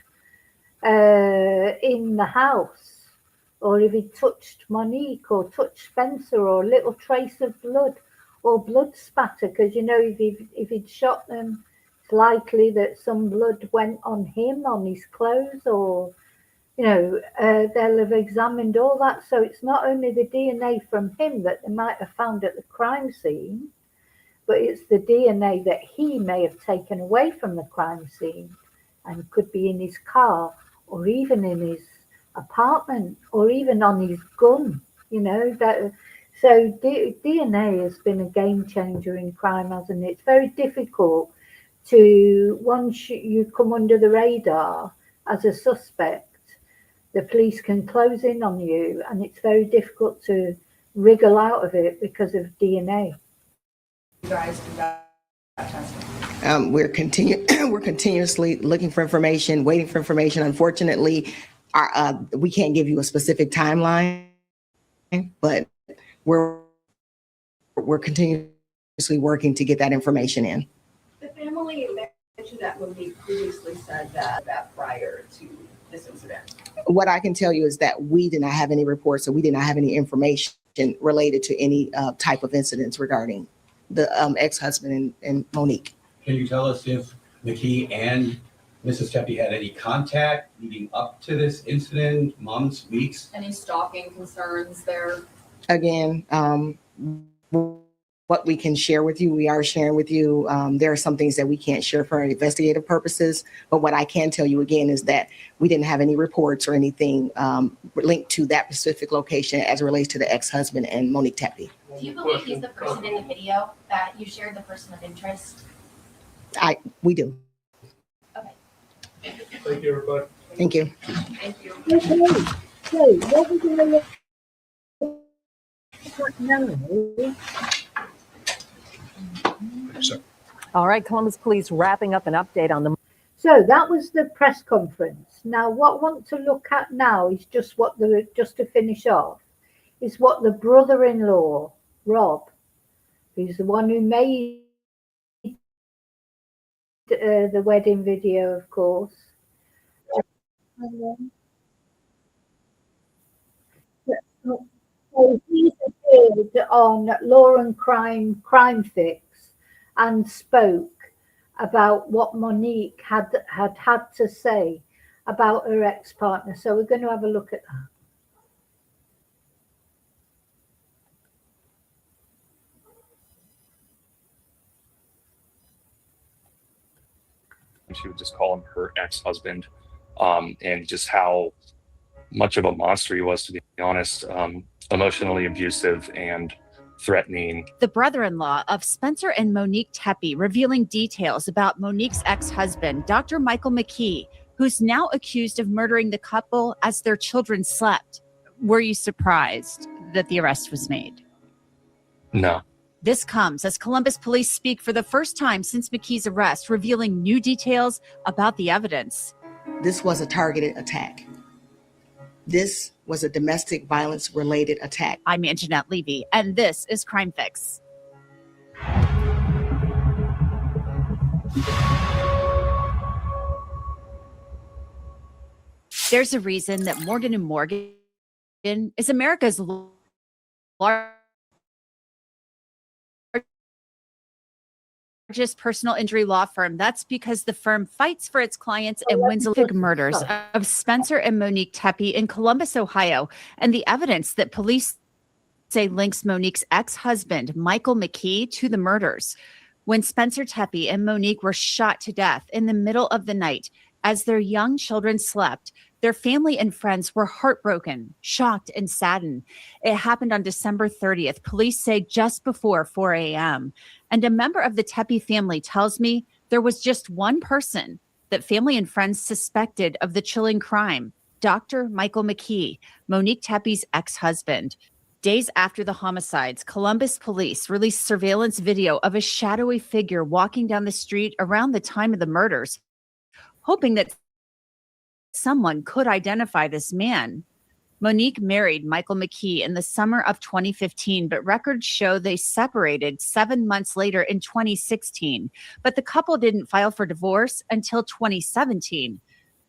in the house, or if he touched Monique or touched Spencer, or a little trace of blood or blood spatter, because you know if he'd shot them, it's likely that some blood went on him, on his clothes, or you know, they'll have examined all that. So it's not only the DNA from him that they might have found at the crime scene, but it's the DNA that he may have taken away from the crime scene and could be in his car, or even in his apartment, or even on his gun, you know. So DNA has been a game changer in crime, hasn't it? It's very difficult to, once you come under the radar as a suspect, the police can close in on you, and it's very difficult to wriggle out of it because of DNA. You guys do that testing? We're continuously looking for information, waiting for information. Unfortunately, we can't give you a specific timeline, but we're continuously working to get that information in. The family mentioned that Monique previously said that prior to this incident. What I can tell you is that we did not have any reports, so we did not have any information related to any type of incidents regarding the ex-husband and Monique. Can you tell us if McKee and Mrs. Tepe had any contact leading up to this incident, months, weeks? Any stalking concerns there? Again, what we can share with you, we are sharing with you. There are some things that we can't share for investigative purposes, but what I can tell you again is that we didn't have any reports or anything linked to that specific location as it relates to the ex-husband and Monique Tepe. Do you believe he's the person in the video that you shared, the person of interest? We do. Okay. Thank you, everybody. Thank you. Thank you. Hey, what was the now? All right, Columbus Police wrapping up an update on the. So that was the press conference. Now, what I want to look at now is just to finish off, is what the brother-in-law, Rob, who's the one who made the wedding video, of course. So he appeared on Law and Crime Fix and spoke about what Monique had to say about her ex-partner. So we're going to have a look at that. She would just call him her ex-husband, and just how much of a monster he was, to be honest, emotionally abusive and threatening. The brother-in-law of Spencer and Monique Tepe revealing details about Monique's ex-husband, Dr. Michael McKee, who's now accused of murdering the couple as their children slept. Were you surprised that the arrest was made? No. This comes as Columbus police speak for the first time since McKee's arrest, revealing new details about the evidence. This was a targeted attack. This was a domestic violence related attack. I'm Anjanette Levy, and this is Crime Fix. There's a reason that Morgan & Morgan is America's largest personal injury law firm. That's because the firm fights for its clients and wins big murders of Spencer and Monique Tepe in Columbus, Ohio, and the evidence that police say links Monique's ex-husband, Michael McKee, to the murders. When Spencer Tepe and Monique were shot to death in the middle of the night as their young children slept, their family and friends were heartbroken, shocked, and saddened. It happened on December 30th. Police say just before 4 a.m. And a member of the Tepe family tells me there was just one person that family and friends suspected of the chilling crime, Dr. Michael McKee, Monique Tepe's ex-husband. Days after the homicides, Columbus police released surveillance video of a shadowy figure walking down the street around the time of the murders, hoping that someone could identify this man. Monique married Michael McKee in the summer of 2015, but records show they separated 7 months later in 2016. But the couple didn't file for divorce until 2017.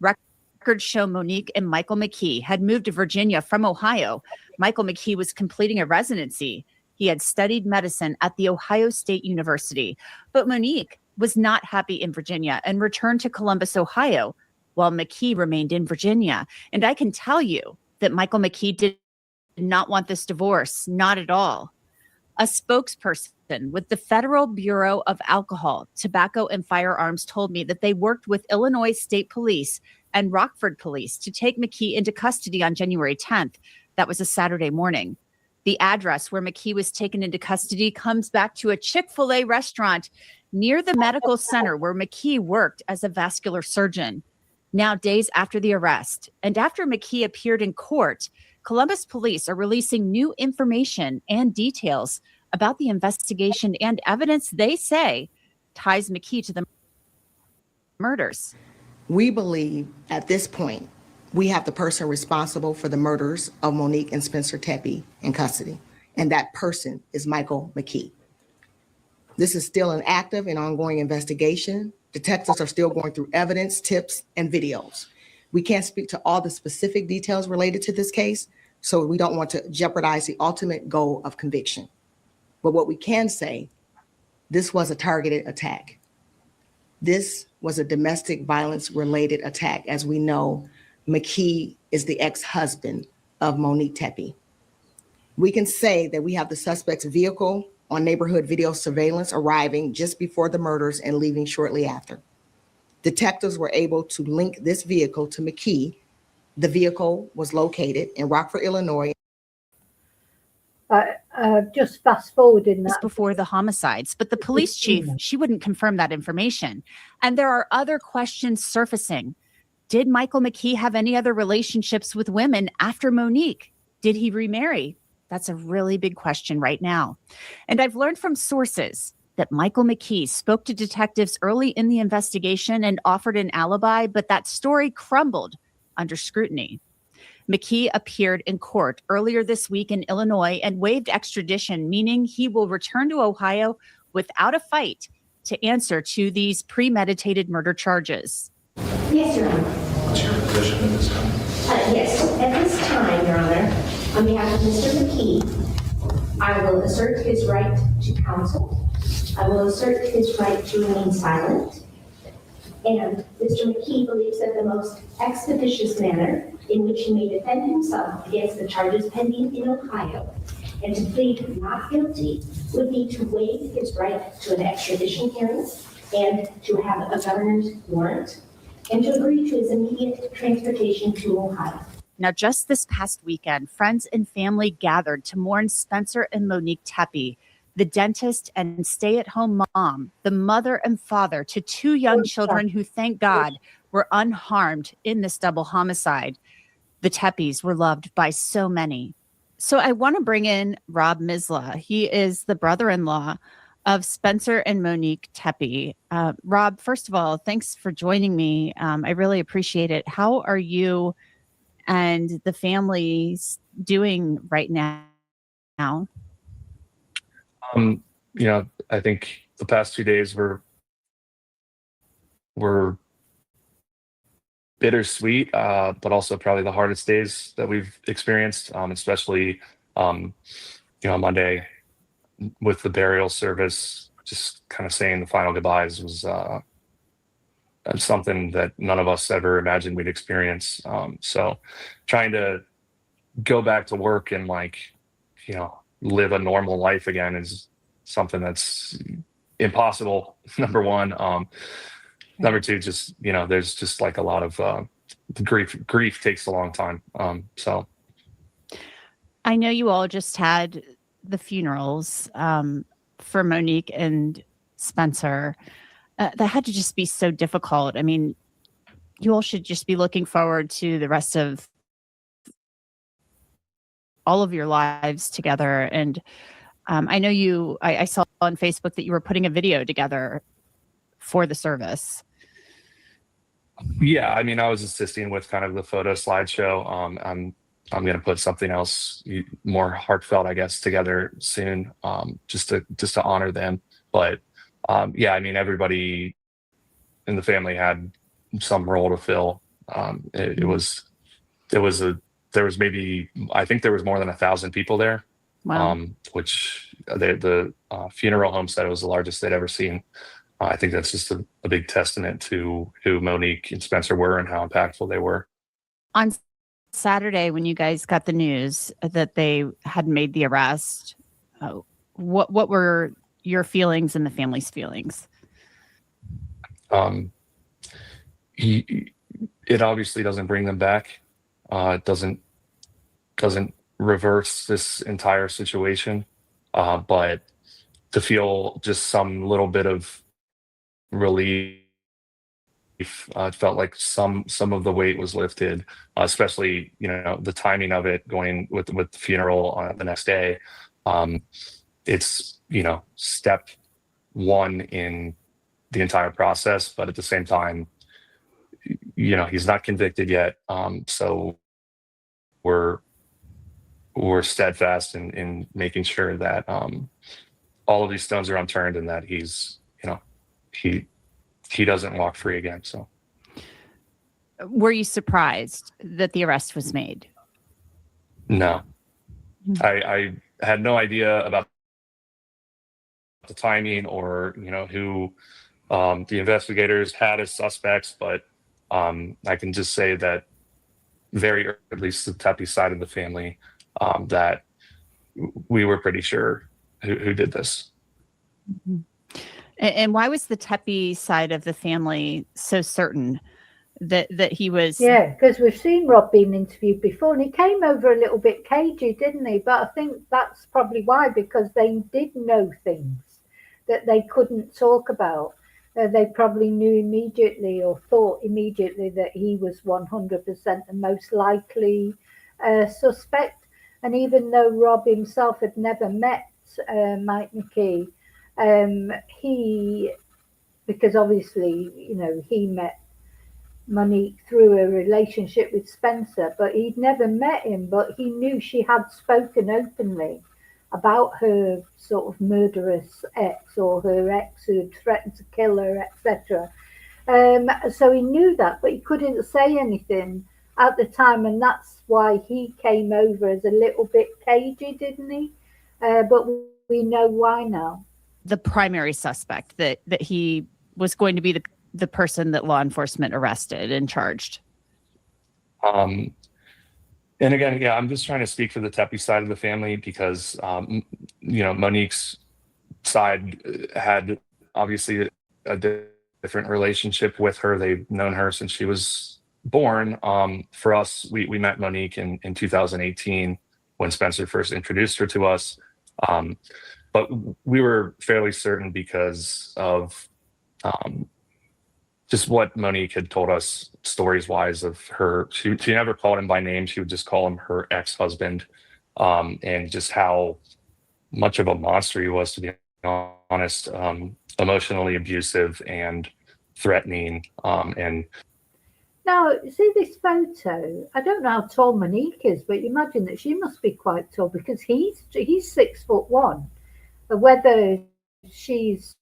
Records show Monique and Michael McKee had moved to Virginia from Ohio. Michael McKee was completing a residency. He had studied medicine at the Ohio State University. But Monique was not happy in Virginia and returned to Columbus, Ohio, while McKee remained in Virginia. And I can tell you that Michael McKee did not want this divorce, not at all. A spokesperson with the Federal Bureau of Alcohol, Tobacco, and Firearms told me that they worked with Illinois State Police and Rockford Police to take McKee into custody on January 10th. That was a Saturday morning. The address where McKee was taken into custody comes back to a Chick-fil-A restaurant near the medical center where McKee worked as a vascular surgeon. Now, days after the arrest, and after McKee appeared in court, Columbus police are releasing new information and details about the investigation and evidence they say ties McKee to the murders. We believe at this point, we have the person responsible for the murders of Monique and Spencer Tepe in custody, and that person is Michael McKee. This is still an active and ongoing investigation. Detectives are still going through evidence, tips, and videos. We can't speak to all the specific details related to this case, so we don't want to jeopardize the ultimate goal of conviction. But what we can say, this was a targeted attack. This was a domestic violence related attack. As we know, McKee is the ex-husband of Monique Tepe. We can say that we have the suspect's vehicle on neighborhood video surveillance arriving just before the murders and leaving shortly after. Detectives were able to link this vehicle to McKee. The vehicle was located in Rockford, Illinois. Just fast forwarding that. Before the homicides, but the police chief, she wouldn't confirm that information. And there are other questions surfacing. Did Michael McKee have any other relationships with women after Monique? Did he remarry? That's a really big question right now. And I've learned from sources that Michael McKee spoke to detectives early in the investigation and offered an alibi, but that story crumbled under scrutiny. McKee appeared in court earlier this week in Illinois and waived extradition, meaning he will return to Ohio without a fight to answer to these premeditated murder charges. Yes, Your Honor. What's your position at this time? Yes, at this time, Your Honor, on behalf of Mr. McKee, I will assert his right to counsel. I will assert his right to remain silent. And Mr. McKee believes that the most expeditious manner in which he may defend himself against the charges pending in Ohio and to plead not guilty would be to waive his right to an extradition hearing and to have a governor's warrant, and to agree to his immediate transportation to Ohio. Now, just this past weekend, friends and family gathered to mourn Spencer and Monique Tepe, the dentist and stay-at-home mom, the mother and father to 2 young children who, thank God, were unharmed in this double homicide. The Tepes were loved by so many. So I want to bring in Rob Misla. He is the brother-in-law of Spencer and Monique Tepe. Rob, first of all, thanks for joining me. I really appreciate it. How are you and the families doing right now? I think the past 2 days were bittersweet, but also probably the hardest days that we've experienced, especially, Monday with the burial service, just kind of saying the final goodbyes was something that none of us ever imagined we'd experience. So trying to go back to work and live a normal life again is something that's impossible. Number one. Number two, just, there's just like a lot of grief takes a long time. So I know you all just had the funerals for Monique and Spencer. That had to just be so difficult. I mean, you all should just be looking forward to the rest of all of your lives together. And I know I saw on Facebook that you were putting a video together for the service. yeah, I mean, I was assisting with kind of the photo slideshow. I'm going to put something else more heartfelt, I guess, together soon, just to honor them. But yeah, I mean, everybody in the family had some role to fill. There was maybe, I think there was more than 1,000 people there. Wow. Which the funeral home said it was the largest they'd ever seen. I think that's just a big testament to who Monique and Spencer were and how impactful they were. On Saturday, when you guys got the news that they had made the arrest, what were your feelings and the family's feelings? It obviously doesn't bring them back. It doesn't reverse this entire situation, but to feel just some little bit of relief, it felt like some of the weight was lifted, especially the timing of it going with the funeral the next day. It's step one in the entire process, but at the same time, he's not convicted yet. So we're steadfast in making sure that all of these stones are unturned and that he's he doesn't walk free again. So were you surprised that the arrest was made? No. I had no idea about the timing or who the investigators had as suspects, but I can just say that at least the Tepe side of the family, that we were pretty sure who did this. Mm-hmm. And why was the Tepe side of the family so certain that he was? Yeah, because we've seen Rob being interviewed before, and he came over a little bit cagey, didn't he? But I think that's probably why, because they did know things that they couldn't talk about. They probably knew immediately or thought immediately that he was 100% the most likely suspect. And even though Rob himself had never met McKee, because obviously, he met Monique through a relationship with Spencer, but he'd never met him, but he knew she had spoken openly about her sort of murderous ex, or her ex who had threatened to kill her, etc. So he knew that, but he couldn't say anything at the time, and that's why he came over as a little bit cagey, didn't he? But we know why now. The primary suspect, that he was going to be the person that law enforcement arrested and charged. And again, yeah, I'm just trying to speak for the Tepe side of the family because, Monique's side had obviously a different relationship with her. They've known her since she was born. For us, we met Monique in 2018 when Spencer first introduced her to us. But we were fairly certain because of just what Monique had told us stories wise of her. She never called him by name. She would just call him her ex-husband, and just how much of a monster he was, to be honest, emotionally abusive and threatening. And Now, see this photo. I don't know how tall Monique is, but you imagine that she must be quite tall because he's 6'1". Whether she's,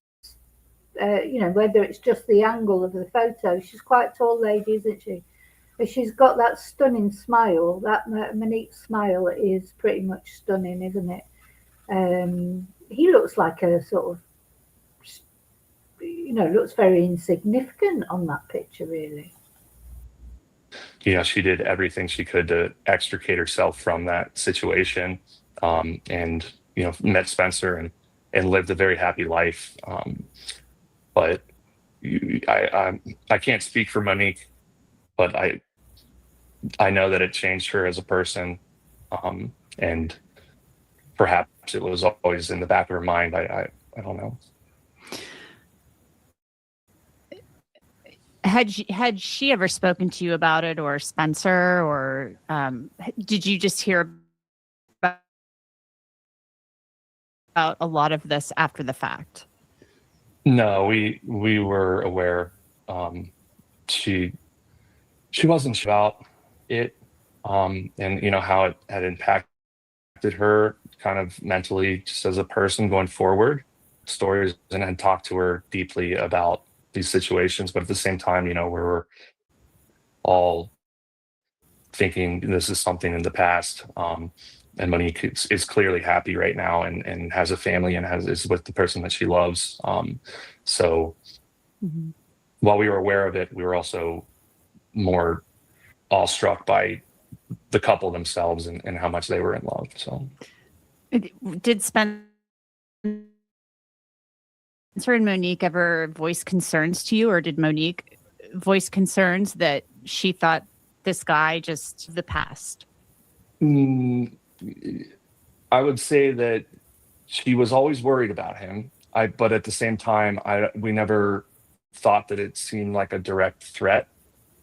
whether it's just the angle of the photo, she's quite a tall lady, isn't she? But she's got that stunning smile. That Monique smile is pretty much stunning, isn't it? He looks like a sort of, looks very insignificant on that picture, really. she did everything she could to extricate herself from that situation, and met Spencer and lived a very happy life. But I can't speak for Monique, but I know that it changed her as a person, and perhaps it was always in the back of her mind. I don't know. Had she ever spoken to you about it, or Spencer, or did you just hear about a lot of this after the fact? No, we were aware. She wasn't sure about it, and how it had impacted her kind of mentally, just as a person going forward. Stories, and had talked to her deeply about these situations, but at the same time, we're all thinking this is something in the past. And Monique is clearly happy right now, and has a family, and is with the person that she loves. So while we were aware of it, we were also more awestruck by the couple themselves and how much they were in love. So did Spencer and Monique ever voice concerns to you, or did Monique voice concerns that she thought this guy just the past? I would say that she was always worried about him. But at the same time, we never thought that it seemed like a direct threat.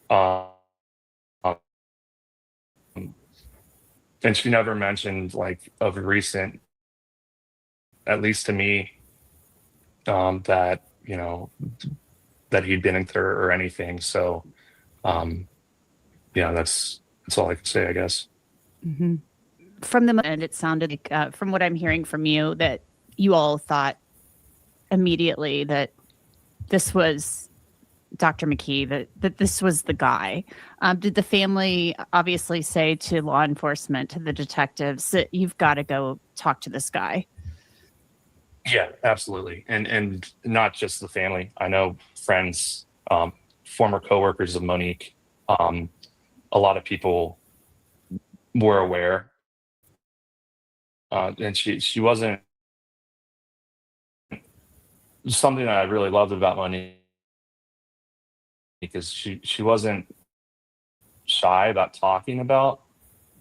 And she never mentioned, like, of recent, at least to me, that that he'd been with her or anything. So that's all I can say, I guess. Mm-hmm. From the end, it sounded like, from what I'm hearing from you, that you all thought immediately that this was Dr. McKee, that this was the guy. Did the family obviously say to law enforcement, to the detectives, that you've got to go talk to this guy? Yeah, absolutely. And not just the family. I know friends, former coworkers of Monique, a lot of people were aware. And she wasn't, something that I really loved about Monique, because she wasn't shy about talking about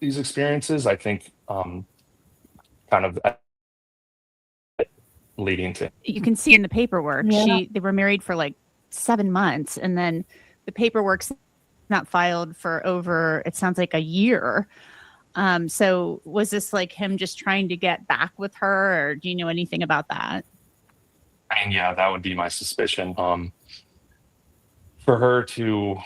these experiences. I think kind of leading to, you can see in the paperwork, they were married for like 7 months, and then the paperwork's not filed for over, it sounds like, a year. So was this like him just trying to get back with her, or do you know anything about that? I mean, yeah, that would be my suspicion. For her to,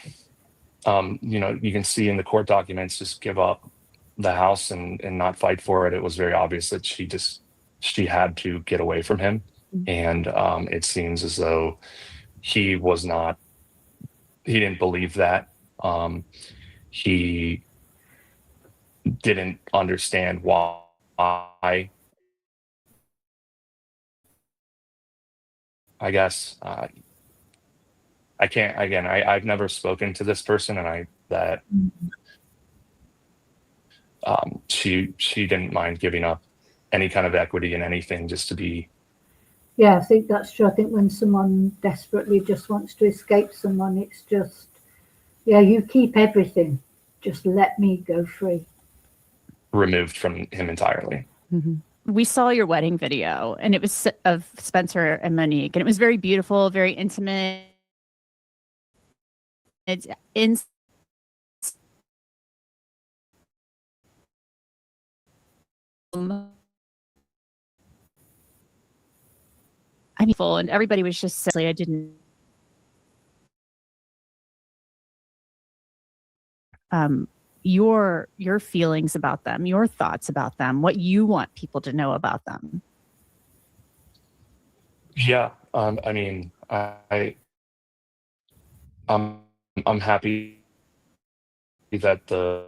you can see in the court documents, just give up the house and not fight for it. It was very obvious that she had to get away from him. And it seems as though he didn't believe that. He didn't understand why. I guess I can't, again, I've never spoken to this person, and she didn't mind giving up any kind of equity in anything just to be Yeah, I think that's true. I think when someone desperately just wants to escape someone, it's just, yeah, you keep everything. Just let me go free. Removed from him entirely. We saw your wedding video, and it was of Spencer and Monique, and it was very beautiful, very intimate. It's in I mean, full, and everybody was just silly. I didn't. Your feelings about them, your thoughts about them, what you want people to know about them. Yeah, I mean, I'm happy that the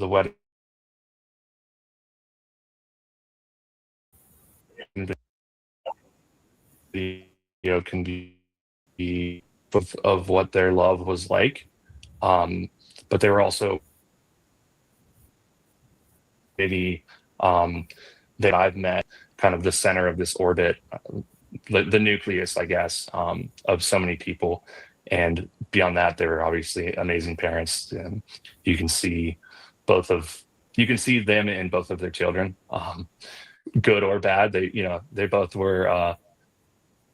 wedding video can be of what their love was like, but they were also maybe that I've met kind of the center of this orbit, the nucleus, I guess, of so many people. And beyond that, they're obviously amazing parents. And you can see them in both of their children, good or bad. They both were,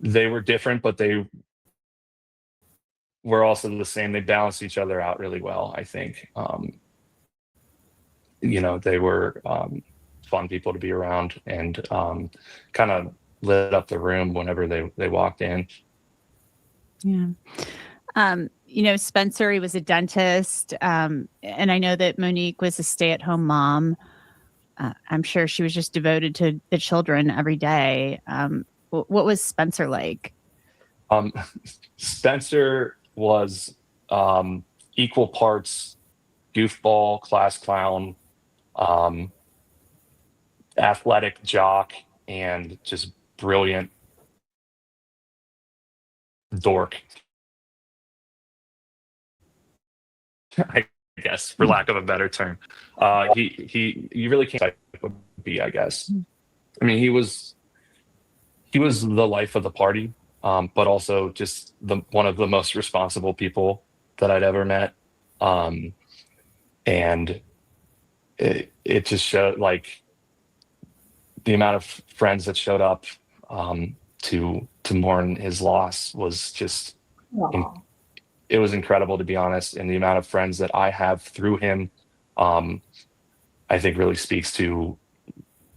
they were different, but they were also the same. They balanced each other out really well, I think. They were fun people to be around, and kind of lit up the room whenever they walked in. Yeah. Spencer, he was a dentist. And I know that Monique was a stay-at-home mom. I'm sure she was just devoted to the children every day. What was Spencer like? Spencer was equal parts goofball, class clown, athletic jock, and just brilliant dork, I guess, for lack of a better term. He really can't be, I guess. I mean, he was the life of the party, but also just one of the most responsible people that I'd ever met. And it just showed, like, the amount of friends that showed up to mourn his loss was just it was incredible, to be honest. And the amount of friends that I have through him, I think really speaks to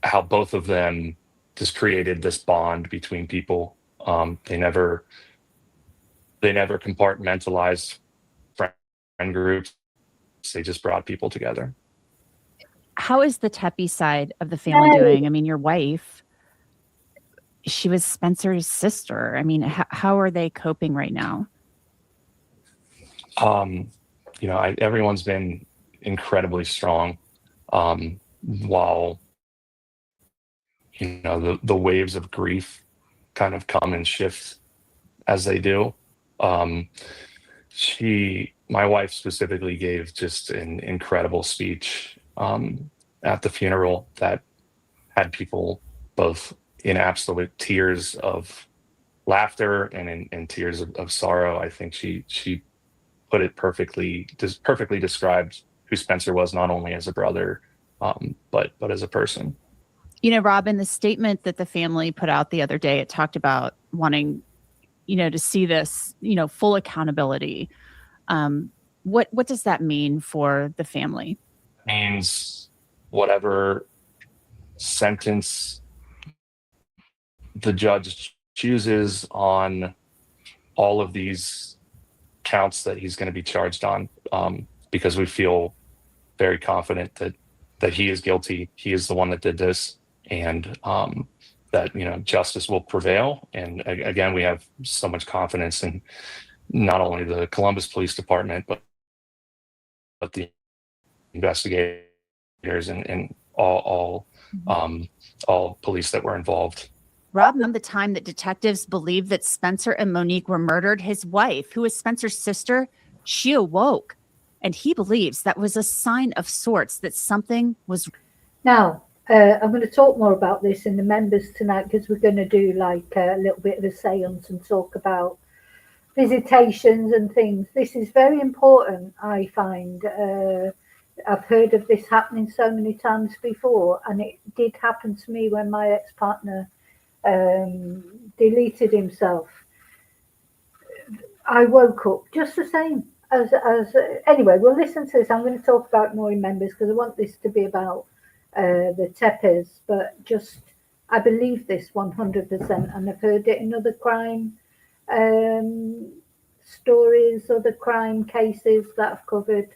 how both of them just created this bond between people. They never compartmentalized friend groups. They just brought people together. How is the Tepe side of the family doing? I mean, your wife, she was Spencer's sister. I mean, how are they coping right now? Everyone's been incredibly strong, while the waves of grief kind of come and shift as they do. My wife specifically gave just an incredible speech at the funeral that had people both in absolute tears of laughter and in tears of sorrow. I think she put it perfectly described who Spencer was, not only as a brother, but as a person. Rob, in the statement that the family put out the other day, it talked about wanting, to see this, full accountability. What does that mean for the family? It means whatever sentence the judge chooses on all of these counts that he's going to be charged on, because we feel very confident that he is guilty. He is the one that did this, and that justice will prevail. And again, we have so much confidence in not only the Columbus Police Department, but the investigators and all police that were involved. Rob, from the time that detectives believed that Spencer and Monique were murdered, his wife, who was Spencer's sister, she awoke, and he believes that was a sign of sorts that something was. Now, I'm going to talk more about this in the members tonight because we're going to do like a little bit of a seance and talk about visitations and things. This is very important, I find. I've heard of this happening so many times before, and it did happen to me when my ex-partner deleted himself. I woke up just the same as anyway, we'll listen to this. I'm going to talk about more in members because I want this to be about the Tepes, but just I believe this 100%, and I've heard it in other crime stories, other crime cases that I've covered,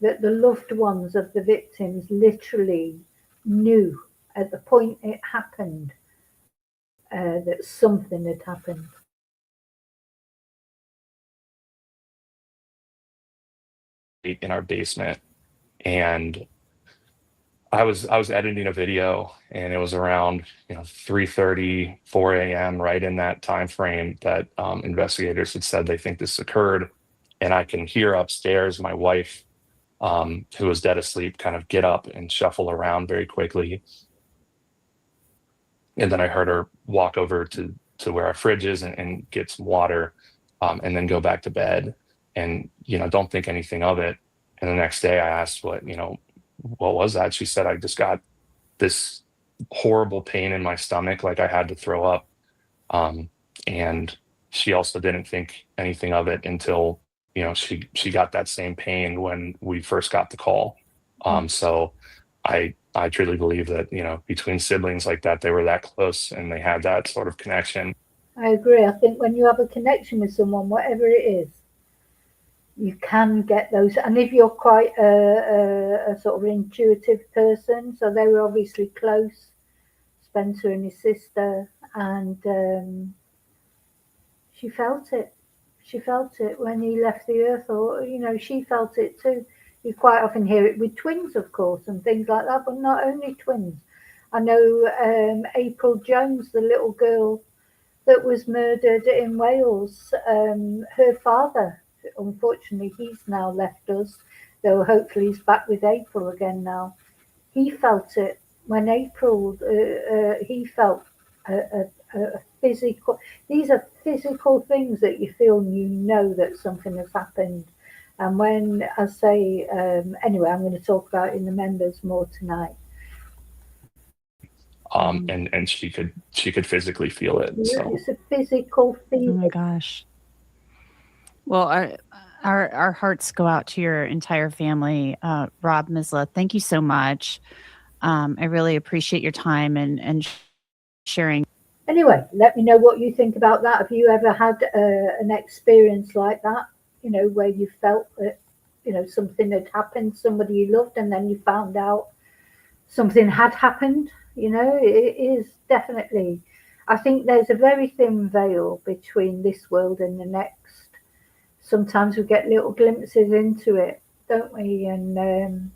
that the loved ones of the victims literally knew at the point it happened that something had happened. In our basement, and I was editing a video, and it was around 3:30, 4 a.m. right in that time frame that investigators had said they think this occurred, and I can hear upstairs my wife, who was dead asleep, kind of get up and shuffle around very quickly, and then I heard her walk over to where our fridge is and get some water, and then go back to bed, and don't think anything of it. And the next day I asked what was that? She said, I just got this horrible pain in my stomach, like I had to throw up. And she also didn't think anything of it until, she got that same pain when we first got the call. So I truly believe that, between siblings like that, they were that close and they had that sort of connection. I agree. I think when you have a connection with someone, whatever it is, you can get those. And if you're quite a sort of intuitive person, so they were obviously close, Spencer and his sister, and she felt it. She felt it when he left the earth, or, she felt it too. You quite often hear it with twins, of course, and things like that, but not only twins. I know April Jones, the little girl that was murdered in Wales, her father, unfortunately, he's now left us, though hopefully he's back with April again now. He felt it when April, he felt a physical, these are physical things that you feel and you know that something has happened. And when I say, anyway, I'm going to talk about it in the members more tonight. And she could physically feel it. Yeah, So it's a physical feeling. Oh my gosh. Well, our hearts go out to your entire family. Rob, Misla, thank you so much. I really appreciate your time and sharing. Anyway, let me know what you think about that. Have you ever had an experience like that, where you felt that, something had happened, somebody you loved, and then you found out something had happened? It is definitely, I think there's a very thin veil between this world and the next. Sometimes we get little glimpses into it, don't we? And,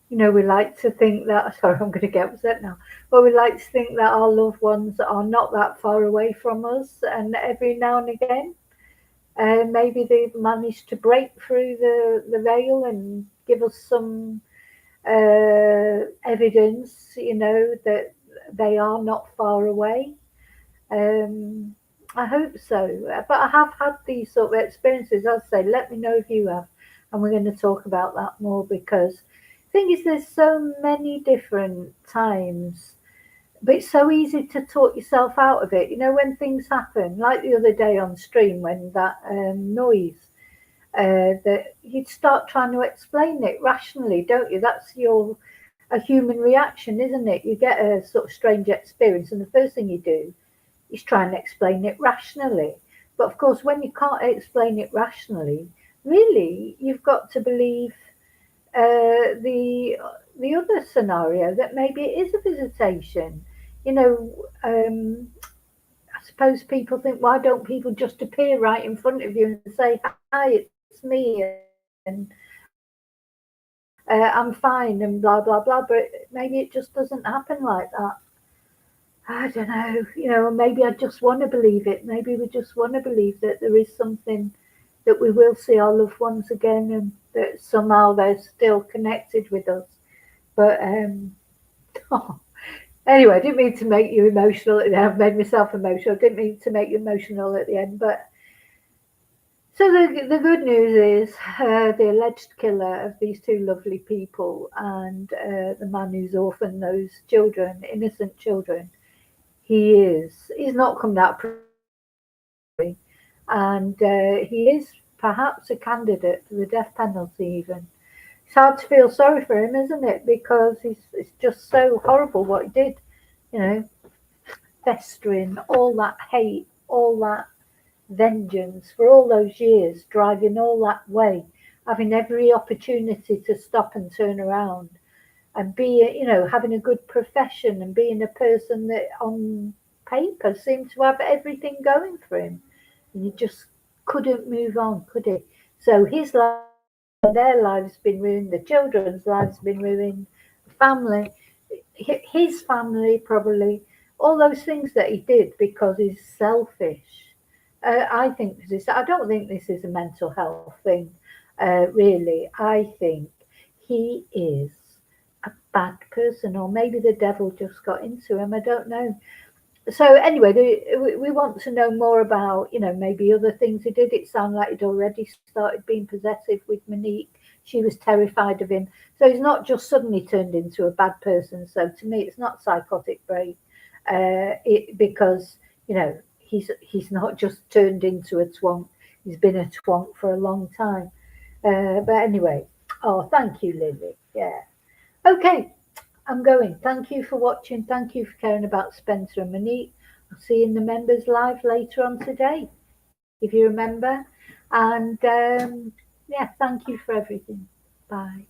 we like to think that, sorry, I'm going to get upset now, but we like to think that our loved ones are not that far away from us. And every now and again, maybe they've managed to break through the veil and give us some evidence, that they are not far away. I hope so. But I have had these sort of experiences. As I say, let me know if you have. And we're going to talk about that more, because the thing is, there's so many different times, but it's so easy to talk yourself out of it. When things happen, like the other day on stream, when that noise, that you'd start trying to explain it rationally, don't you? That's a human reaction, isn't it? You get a sort of strange experience, and the first thing you do is try and explain it rationally. But of course, when you can't explain it rationally, really, you've got to believe the other scenario, that maybe it is a visitation. I suppose people think, why don't people just appear right in front of you and say, hi, it's me, and I'm fine, and blah, blah, blah. But maybe it just doesn't happen like that. I don't know, maybe I just want to believe it. Maybe we just want to believe that there is something, that we will see our loved ones again, and that somehow they're still connected with us. But Oh. Anyway, I didn't mean to make you emotional. I've made myself emotional. I didn't mean to make you emotional at the end, but so the good news is the alleged killer of these two lovely people and the man who's orphaned those children, innocent children, he's not come out free, and he is perhaps a candidate for the death penalty even. It's hard to feel sorry for him, isn't it? Because it's just so horrible what he did, you know, festering all that hate, all that vengeance for all those years, driving all that way, having every opportunity to stop and turn around and be, you know, having a good profession and being a person that on paper seemed to have everything going for him. And he just couldn't move on, could he? So his life, their lives been ruined, the children's lives been ruined, the family, his family probably, all those things that he did because he's selfish. I think this. I don't think this is a mental health thing, really. I think he is a bad person, or maybe the devil just got into him. I don't know. So anyway, we want to know more about, you know, maybe other things he did. It sounded like he'd already started being possessive with Monique. She was terrified of him. So he's not just suddenly turned into a bad person. So to me, it's not psychotic break, because, you know, he's not just turned into a twonk. He's been a twonk for a long time. But anyway, oh, thank you, Lily. Yeah. Okay. I'm going. Thank you for watching. Thank you for caring about Spencer and Monique. I'll see you in the members live later on today, if you remember. And yeah, thank you for everything. Bye.